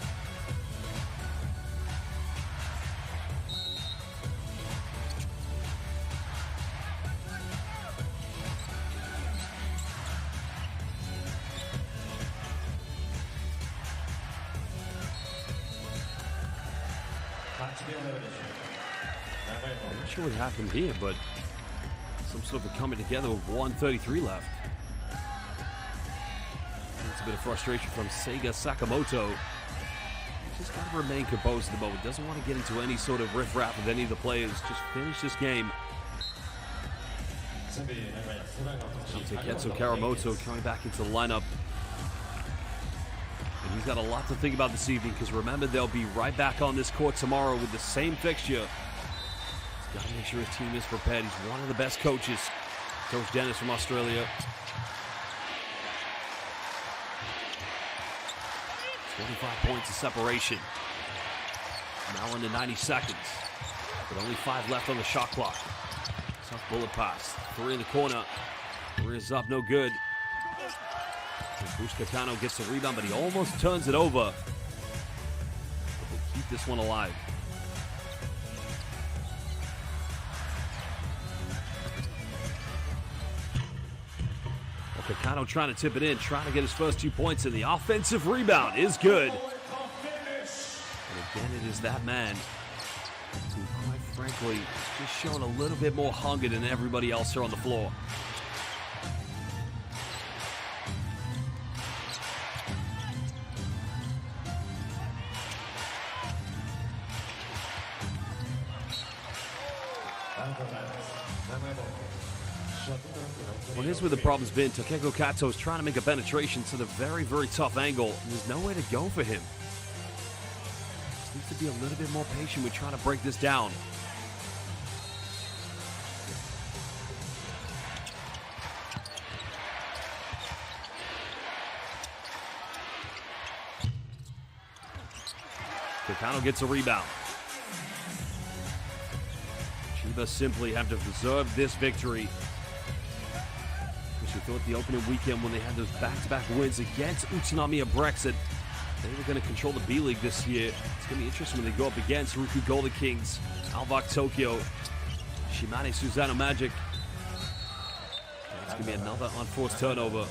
I'm not sure what happened here, but some sort of a coming together with 1:33 left. That's a bit of frustration from Seiga Sakamoto. Just got to remain composed at the moment. Doesn't want to get into any sort of riff-raff with any of the players. Just finish this game. Takegetsu Karamoto coming back into the lineup. And he's got a lot to think about this evening, because remember, they'll be right back on this court tomorrow with the same fixture. He's got to make sure his team is prepared. He's one of the best coaches. Coach Dennis from Australia. 25 points of separation. Now under 90 seconds. But only 5 left on the shot clock. Tough bullet pass. 3 in the corner. 3 is up, no good. Bushka Kano gets the rebound, but he almost turns it over. But they keep this one alive. Kano trying to tip it in, trying to get his first 2 points, and the offensive rebound is good. And again, it is that man who, quite frankly, just showing a little bit more hunger than everybody else here on the floor. Well, here's where the problem's been. Takeko Kato is trying to make a penetration to the very, very tough angle, and there's nowhere to go for him. Just needs to be a little bit more patient with trying to break this down. Kano gets a rebound. Chiba simply have to preserve this victory. We thought the opening weekend, when they had those back-to-back wins against Utsunami and Brexit, they were going to control the B-League this year. It's going to be interesting when they go up against Ruku Golden Kings, Alvak Tokyo, Shimane Suzano Magic. It's going to be another unforced turnover.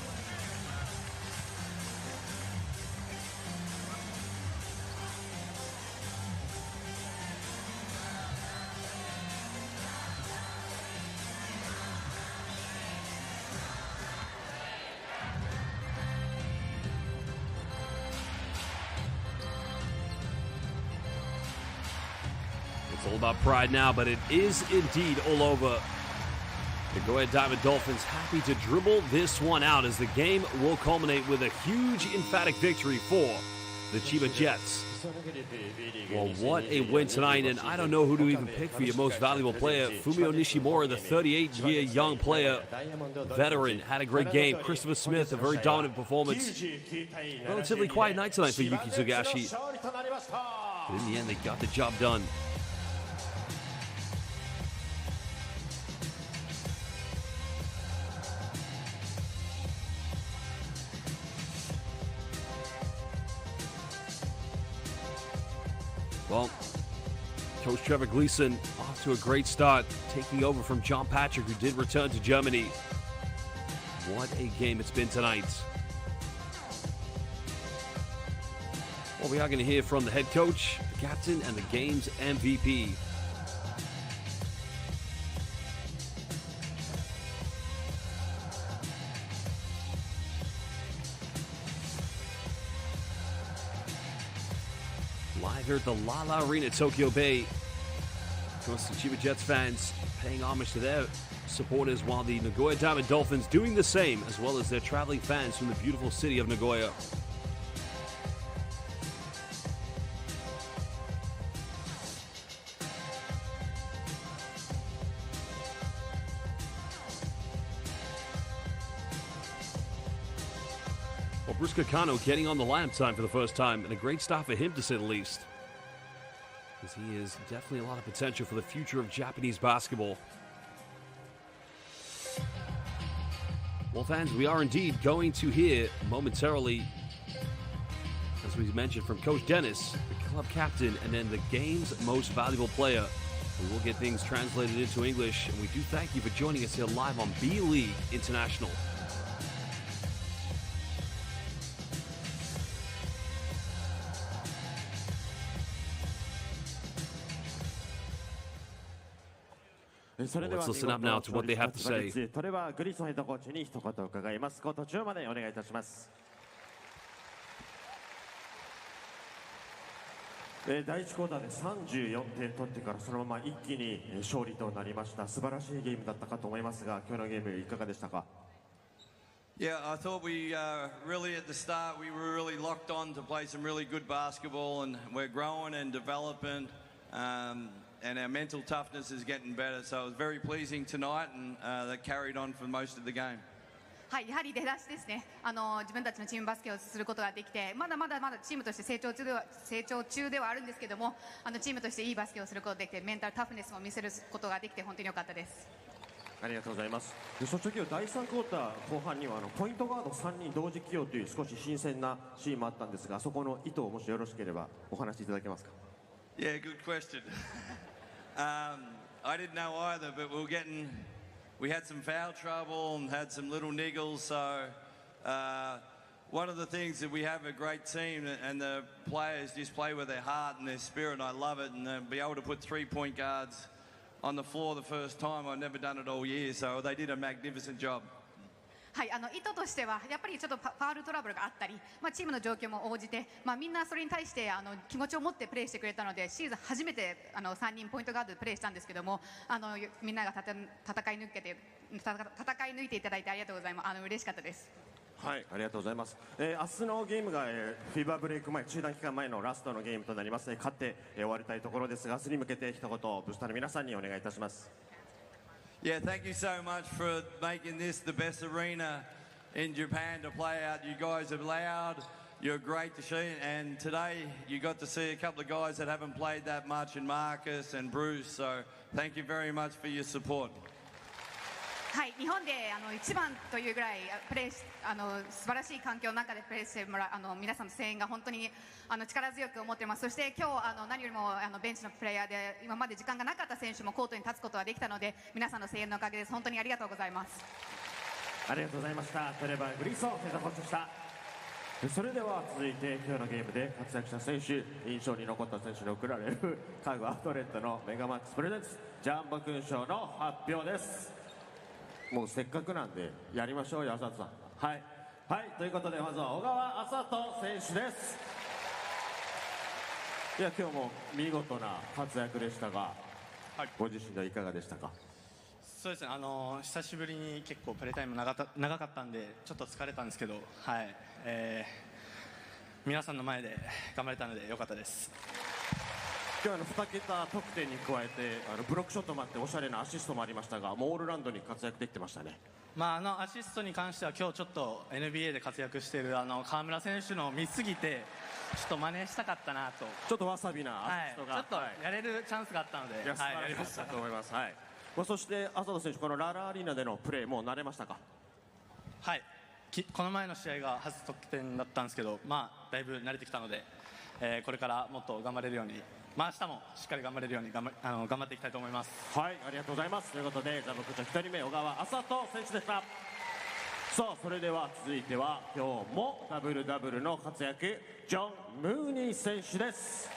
It's all about pride now, but it is indeed all over. The Nagoya Diamond Dolphins happy to dribble this one out, as the game will culminate with a huge emphatic victory for the Chiba Jets. Well, what a win tonight, and I don't know who to even pick for your most valuable player. Fumio Nishimura, the 38-year young player, veteran, had a great game. Christopher Smith, a very dominant performance. Relatively quiet night tonight for Yuki Togashi. But in the end, they got the job done. Well, Coach Trevor Gleason off to a great start, taking over from John Patrick, who did return to Germany. What a game it's been tonight. Well, we are going to hear from the head coach, the captain, and the game's MVP. Live here at the Lala Arena, Tokyo Bay. Of course, the Chiba Jets fans paying homage to their supporters, while the Nagoya Diamond Dolphins doing the same, as well as their traveling fans from the beautiful city of Nagoya. Well, Bushka Kano getting on the lineup time for the first time, and a great start for him, to say the least. Because he is definitely a lot of potential for the future of Japanese basketball. Well, fans, we are indeed going to hear momentarily, as we mentioned, from Coach Dennis, the club captain, and then the game's most valuable player. We will get things translated into English, and we do thank you for joining us here live on B.LEAGUE International. Let's listen up now to what they have to say. それはグリソンヘッドコーチに一言伺います。ご途中までお願いいたします。第1クォーターで34点取ってからそのまま一気に勝利となりました。素晴らしいゲームだったかと思いますが、今日のゲームいかがでしたか？ Yeah, I thought we really at the start we were really locked on to play some really good basketball, and we're growing and developing, and our mental toughness is getting better. So it was very pleasing tonight, and that carried on for most of the game. はい、やはり出だしですね。自分たちのチームバスケをすることができて、まだチームとして成長中ではあるんですけども、チームとしていいバスケをすることができて、メンタルタフネスも見せることができて本当に良かったです。ありがとうございます。そして今日第3クォーター後半にはポイントガード3人同時起用という少し新鮮なシーンもあったんですが、そこの意図をもしよろしければお話しいただけますか？ Yeah, good question. I didn't know either, but we had some foul trouble and had some little niggles. So one of the things that we have a great team, and the players just play with their heart and their spirit, and I love it. And be able to put 3-point guards on the floor the first time, I've never done it all year. So they did a magnificent job. はい、意図としてはやっぱりちょっとファウルトラブルがあったり、チームの状況も応じて、みんなそれに対して気持ちを持ってプレーしてくれたので、シーズン初めて3人ポイントガードでプレーしたんですけども、みんなが戦い抜いていただいてありがとうございます。嬉しかったです。はい、ありがとうございます。明日のゲームが、フィーバーブレイク前、中断期間前のラストのゲームとなります。勝って、終わりたいところですが、明日に向けて一言ブスターの皆さんにお願いいたします。Yeah, thank you so much for making this the best arena in Japan to play out. You guys are loud, you're great to see, and today you got to see a couple of guys that haven't played that much, in Marcus and Bruce, so thank you very much for your support. はい、日本で一番というぐらい素晴らしい環境の中でプレーしてもらう皆さんの声援が本当に力強く思っています。そして今日何よりもベンチのプレイヤーで今まで時間がなかった選手もコートに立つことができたので、皆さんの声援のおかげです。本当にありがとうございます。ありがとうございました。トレバー・グリーソンヘッドコーチでした。それでは続いて今日のゲームで活躍した選手、印象に残った選手に贈られる家具アウトレットのメガマックスプレゼンツジャンボ勲章の発表です。もうせっかくなんでやりましょうよ、浅田さん。はい、はい、ということでまずは小川麻人選手です。いや、今日も見事な活躍でしたが、はい、ご自身ではいかがでしたか？そうですね、久しぶりに結構プレータイム長かったんでちょっと疲れたんですけど、はい、皆さんの前で頑張れたので良かったです。今日2桁得点に加えてブロックショットもあっておしゃれなアシストもありましたが、もうオールラウンドに活躍できてましたね。アシストに関しては今日ちょっと NBA で活躍している河村選手の見すぎてちょっと真似したかったなと。ちょっとわさびなアシストが、はい、ちょっとやれるチャンスがあったので、はい、やりましたと思います。はい、そして浅田選手、このララアリーナでのプレーもう慣れましたか？はい、この前の試合が初得点だったんですけど、だいぶ慣れてきたので、これからもっと頑張れるように、明日もしっかり頑張れるように頑張っていきたいと思います。はい、ありがとうございます。ということでジャンボ勲章1人目小川麻人選手でした。さあ、それでは続いては今日もダブルダブルの活躍、ジョン・ムーニー選手です。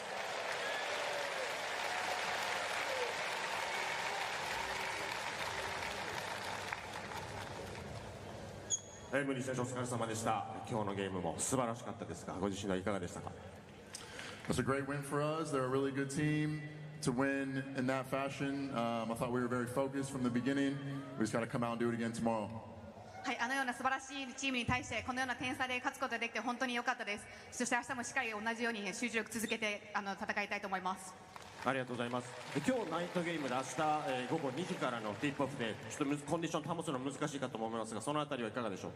ムーニー選手、お疲れ様でした。今日のゲームも素晴らしかったですが、ご自身はいかがでしたか？ It's a great win for us. They're a really good team to win in that fashion. I thought we were very focused from the beginning. We just got to come out and do it again tomorrow. はい、ような素晴らしいチームに対してこのような点差で勝つことができて本当に良かったです。そして明日もしっかり同じように集中力続けて戦いたいと思います。ありがとうございます。今日ナイトゲームで明日、午後2時からのティップオフでちょっとコンディション保つの難しいかと思いますが、そのあたりはいかがでしょ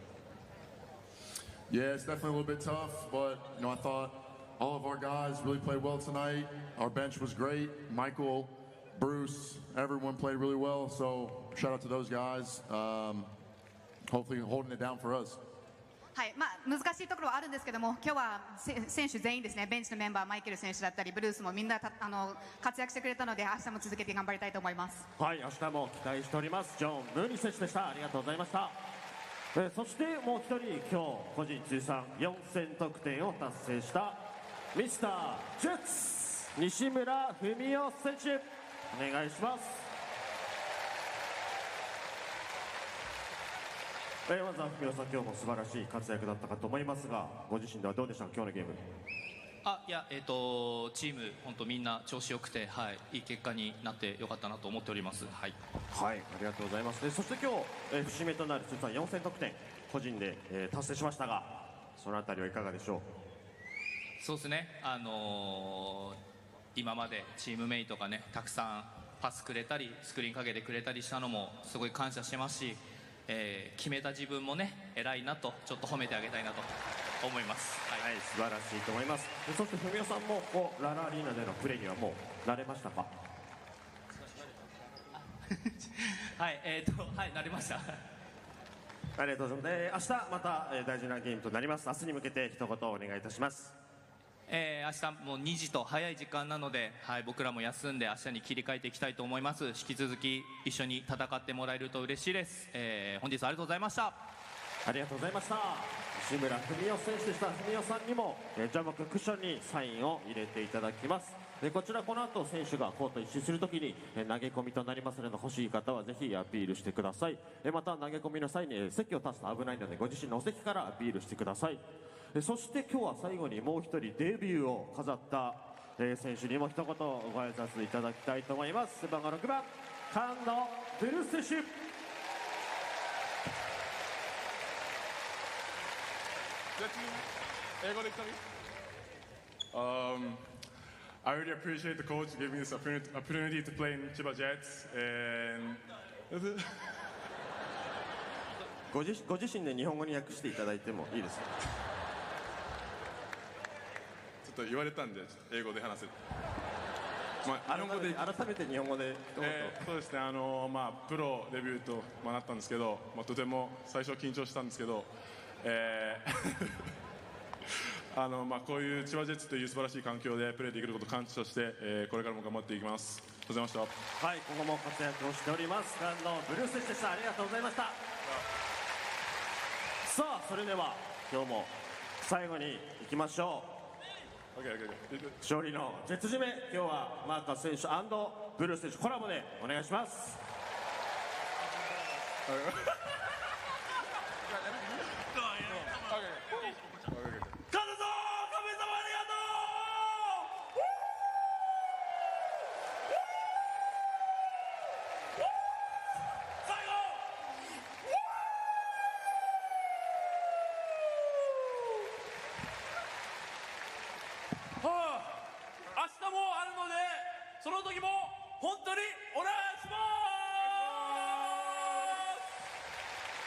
う？ Yeah, it's definitely a little bit tough, but I thought all of our guys really played well tonight. Our bench was great. Michael, Bruce, everyone played really well. So shout out to those guys. hopefully holding it down for us. はい、難しいところはあるんですけども、今日は選手全員ですね、ベンチのメンバー、マイケル選手だったり、ブルースもみんな活躍してくれたので、明日も続けて頑張りたいと思います。はい、明日も期待しております。ジョン・ムーニ選手でした。ありがとうございました。そしてもう一人、今日個人通算4000得点を達成したミスタージェッツ西村文雄選手、お願いします。まずは文雄さん、今日も素晴らしい活躍だったかと思いますが、ご自身ではどうでしたか、今日のゲーム。いや、チーム本当みんな調子よくて、はい、いい結果になってよかったなと思っております。はい、はい、ありがとうございます。そして今日、節目となる通算4000得点個人で、達成しましたが、そのあたりはいかがでしょう。そうですね、今までチームメイトがね、たくさんパスくれたりスクリーンかけてくれたりしたのもすごい感謝してますし、決めた自分もね、偉いなとちょっと褒めてあげたいなと思います。はい、素晴らしいと思います。そして文雄さんもララアリーナでのプレーにはもう慣れましたか。はい、はい、慣れました。ありがとうございます。明日また大事なゲームとなります。明日に向けて一言お願いいたします。明日もう2時と早い時間なので、はい、僕らも休んで明日に切り替えていきたいと思います。引き続き一緒に戦ってもらえると嬉しいです。本日はありがとうございました。ありがとうございました。西村文雄選手でした。文雄さんにもジャンボククッションにサインを入れていただきます。こちらこの後選手がコート一周するときに投げ込みとなりますので、欲しい方はぜひアピールしてください。また投げ込みの際に席を立つと危ないので、ご自身のお席からアピールしてください。そして今日は最後にもう一人デビューを飾った選手にも一言ご挨拶いただきたいと思います。背番号6番菅野ブルース選手。英語で言ったり？I really appreciate the coach giving me this opportunity to play in CHIBA Jets and ご自身で日本語に訳していただいてもいいですか？ちょっと言われたんで、ちょっと英語で話せる。改めて日本語でそうですね、プロデビューとなったんですけど、とても最初緊張したんですけど、こういう千葉ジェッツという素晴らしい環境でプレーできることを感謝して、これからも頑張っていきます。ありがとうございました。はい、今後も活躍をしております菅野ブルース選手でした。ありがとうございました。さあ、それでは今日も最後に行きましょう。勝利のジェッツ締め、今日はマーカス選手&ブルース選手コラボでお願いします。明日もあるので、その時も本当にお願いしま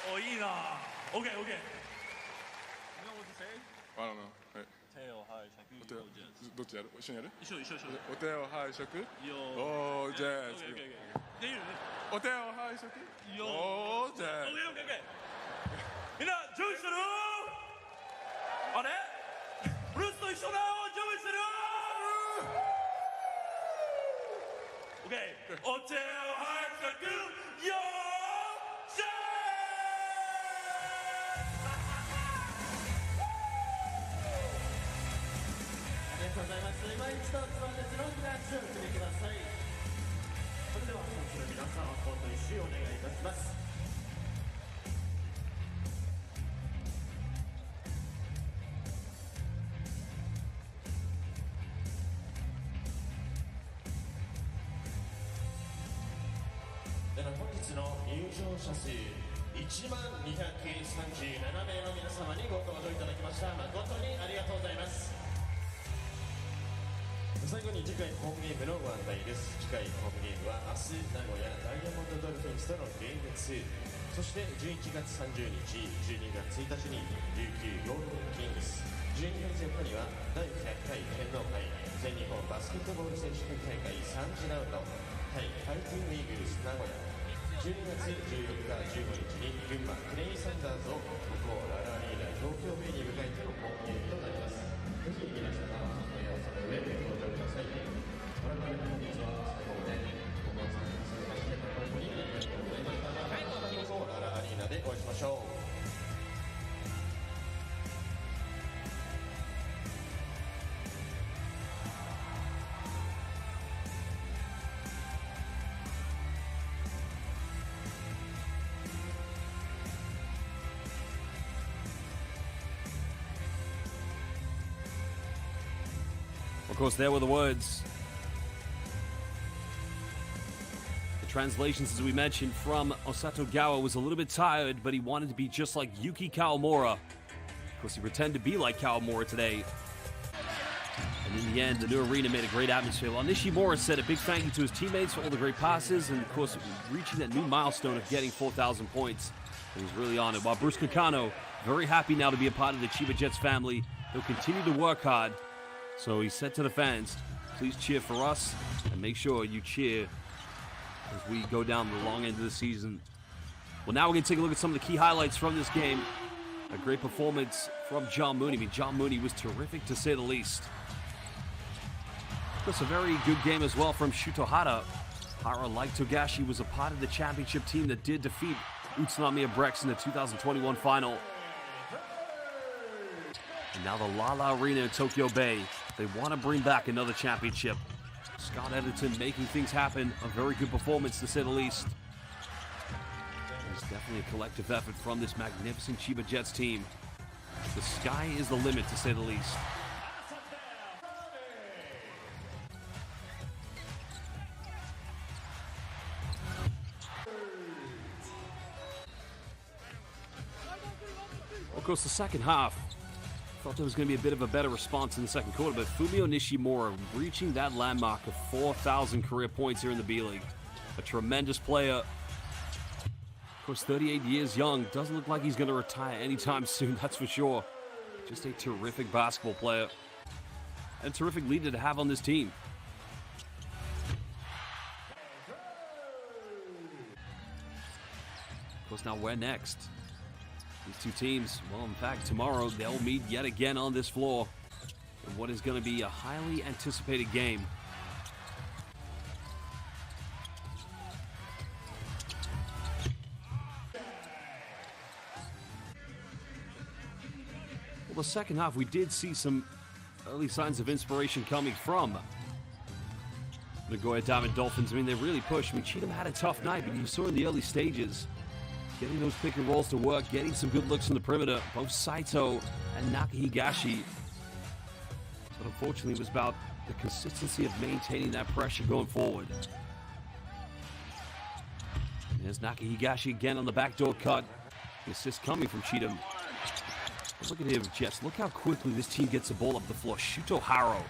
す。お、いいな。オッケーオッケー。手を拝借。どっちやる？一緒にやる？一緒。お手を拝借。おー、じゃあ。できるね。お手を拝借。おー、じゃあ。みんな準備してる？あれ？ブルースと一緒だよ。準備してる？オッケー。お手を拝借。よーしゃありがとうございます。今一度つばぜつのクラッシュを決めてください。それでは選手の皆さんはコート一周お願いいたします。本日の入場者数1万237名の皆様にご登場いただきました。誠にありがとうございます。最後に次回ホームゲームのご案内です。次回ホームゲームは明日名古屋ダイヤモンドドルフィンズとのゲーム2、そして11月30日12月1日に琉球ゴールデンキングス、12月4日には第100回天皇杯全日本バスケットボール選手権大会3次ラウンド対ファイティングイーグルス名古屋、12月14から15日に群馬クレインサンダーズを国王ララアリーナ東京ベイに迎えての本ゲームとなります。ぜひ皆様その様子の上ご登場ください。改めて本日は最後までご参加されまして誠にありがとうございました。また国王ララアリーナでお会いしましょう。Of course, there were the words. The translations, as we mentioned, from Osato Gawa was a little bit tired, but he wanted to be just like Yuki Kawamura. Of course, he pretended to be like Kawamura today. And in the end, the new arena made a great atmosphere. While Nishimura said a big thank you to his teammates for all the great passes, and of course, reaching that new milestone of getting 4,000 points. He was really honored. While Bruce Kakano, very happy now to be a part of the Chiba Jets family. He'll continue to work hard. So he said to the fans, please cheer for us and make sure you cheer as we go down the long end of the season. Well, now we're going to take a look at some of the key highlights from this game. A great performance from John Mooney. I mean, John Mooney was terrific to say the least. Of course, a very good game as well from Shuto Hara. Hara, like Togashi, was a part of the championship team that did defeat Utsunomiya Brex in the 2021 final. And now the Lala Arena in Tokyo Bay. They want to bring back another championship. Scott Editon making things happen. A very good performance, to say the least. There's definitely a collective effort from this magnificent Chiba Jets team. The sky is the limit, to say the least. Of course, the second half, thought there was going to be a bit of a better response in the second quarter, but Fumio Nishimura reaching that landmark of 4,000 career points here in the B-League. A tremendous player. Of course, 38 years young. Doesn't look like he's going to retire anytime soon, that's for sure. Just a terrific basketball player. And a terrific leader to have on this team. Of course, now where next? These two teams, well, in fact, tomorrow they'll meet yet again on this floor in what is going to be a highly anticipated game. Well, the second half, we did see some early signs of inspiration coming from Nagoya Diamond Dolphins. I mean, they really pushed. I mean, Cheatham had a tough night, but you saw in the early stages, getting those pick and rolls to work, getting some good looks from the perimeter, both Saito and Nakahigashi. But unfortunately, it was about the consistency of maintaining that pressure going forward. And there's Nakahigashi again on the backdoor cut. The assist coming from Cheatham. But look at him, Jets. Look how quickly this team gets the ball up the floor. Shuto Haro,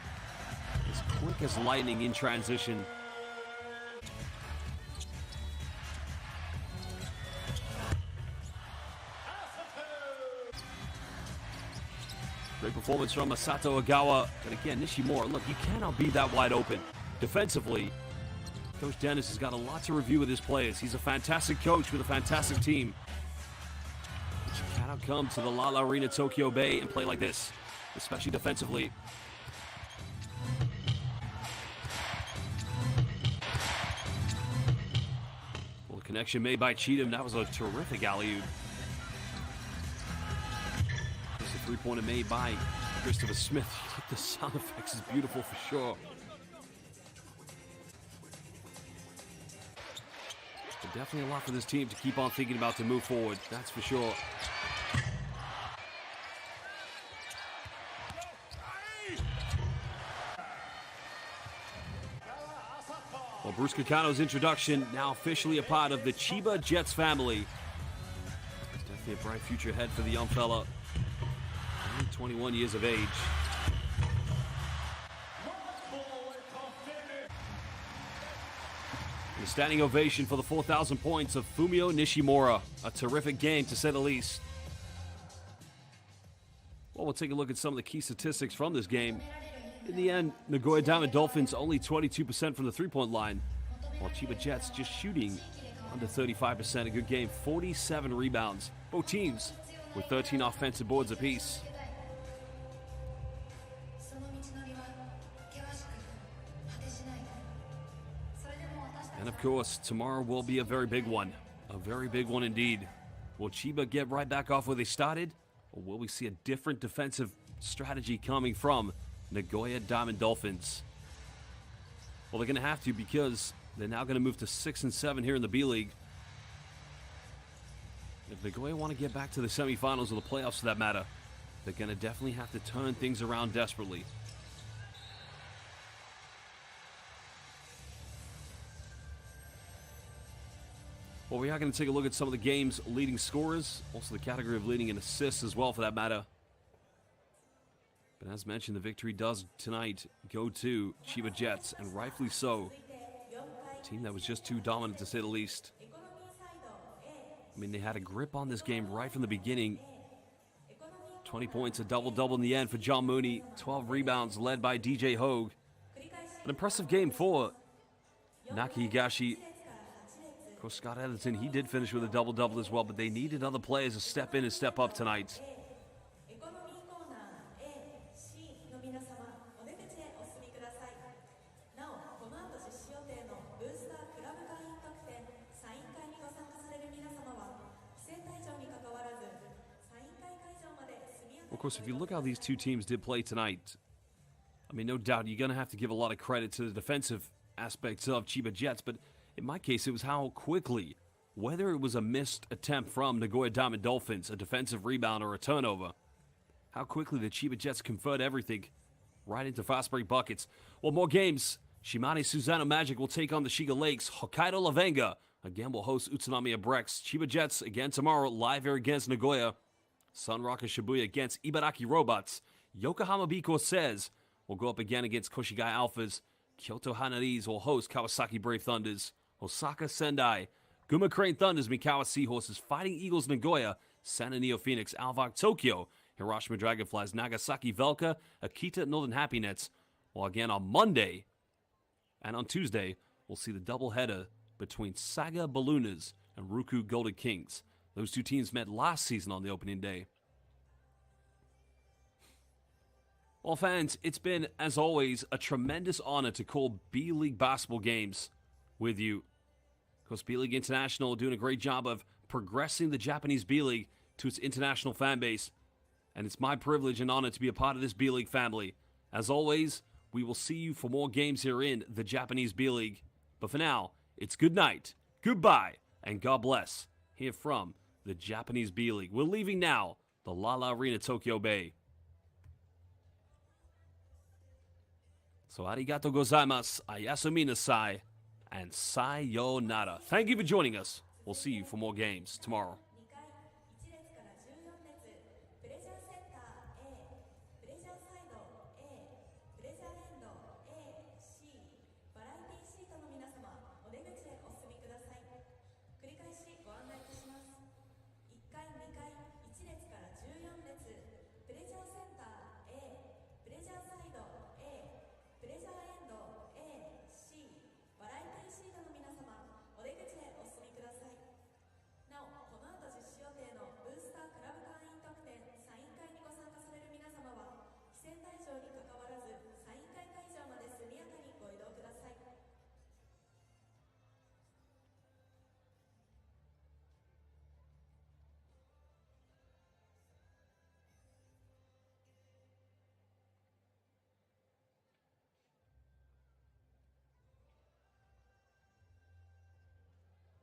as quick as lightning in transition. Great performance from Masato Ogawa. But again, Nishimura, look, you cannot be that wide open. Defensively, Coach Dennis has got a lot to review with his players. He's a fantastic coach with a fantastic team. But you cannot come to the Lala Arena Tokyo Bay and play like this, especially defensively. Well, the connection made by Cheatham. That was a terrific alley-oop. Three-pointer made by Christopher Smith. The sound effects is beautiful for sure. But definitely a lot for this team to keep on thinking about to move forward. That's for sure. Well, Bruce Kakano's introduction, now officially a part of the Chiba Jets family. Definitely a bright future ahead for the young fella. 21 years of age. A standing ovation for the 4,000 points of Fumio Nishimura. A terrific game, to say the least. Well, we'll take a look at some of the key statistics from this game. In the end, Nagoya Diamond Dolphins only 22% from the three-point line, while Chiba Jets just shooting under 35%. A good game, 47 rebounds. Both teams with 13 offensive boards apiece. And of course, tomorrow will be a very big one. A very big one indeed. Will Chiba get right back off where they started? Or will we see a different defensive strategy coming from Nagoya Diamond Dolphins? Well, they're going to have to, because they're now going to move to 6-7 here in the B-League. If Nagoya want to get back to the semifinals or the playoffs for that matter, they're going to definitely have to turn things around desperately. Well, we are going to take a look at some of the game's leading scorers, also the category of leading in assists as well for that matter. But as mentioned, the victory does tonight go to CHIBA Jets, and rightfully so. A team that was just too dominant, to say the least. I mean, they had a grip on this game right from the beginning. 20 points, a double-double in the end for John Mooney. 12 rebounds led by DJ Hogue. An impressive game for Naki Higashi. Of course, Scott Edison, he did finish with a double-double as well, but they needed other players to step in and step up tonight. Of course, if you look how these two teams did play tonight, I mean, no doubt you're going to have to give a lot of credit to the defensive aspects of CHIBA Jets, but in my case, it was how quickly, whether it was a missed attempt from Nagoya Diamond Dolphins, a defensive rebound, or a turnover, how quickly the CHIBA Jets convert everything right into fast break buckets. Well, more games. Shimane Suzano Magic will take on the Shiga Lakes. Hokkaido Lavenga again will host Utsunami Brex. CHIBA Jets again tomorrow, live here against Nagoya. Sunrocker Shibuya against Ibaraki Robots. Yokohama B Corsairs will go up again against Koshigai Alphas. Kyoto Hanaris will host Kawasaki Brave Thunders. Osaka Sendai. Guma Crane Thunders, Mikawa Seahorses, Fighting Eagles Nagoya, Santa Neo Phoenix, Alvok Tokyo, Hiroshima Dragonflies, Nagasaki Velka, Akita Northern Happy Nets. Well, again on Monday and on Tuesday, we'll see the doubleheader between Saga Balloonas and Ruku Golden Kings. Those two teams met last season on the opening day. Well, fans, it's been, as always, a tremendous honor to call B-League basketball games with you. Of course, B-League International doing a great job of progressing the Japanese B-League to its international fan base. And it's my privilege and honor to be a part of this B-League family. As always, we will see you for more games here in the Japanese B-League. But for now, it's good night, goodbye, and God bless, here from the Japanese B-League. We're leaving now, the Lala Arena, Tokyo Bay. So arigato gozaimasu, ayasumi nasai, and sayonara. Thank you for joining us. We'll see you for more games tomorrow.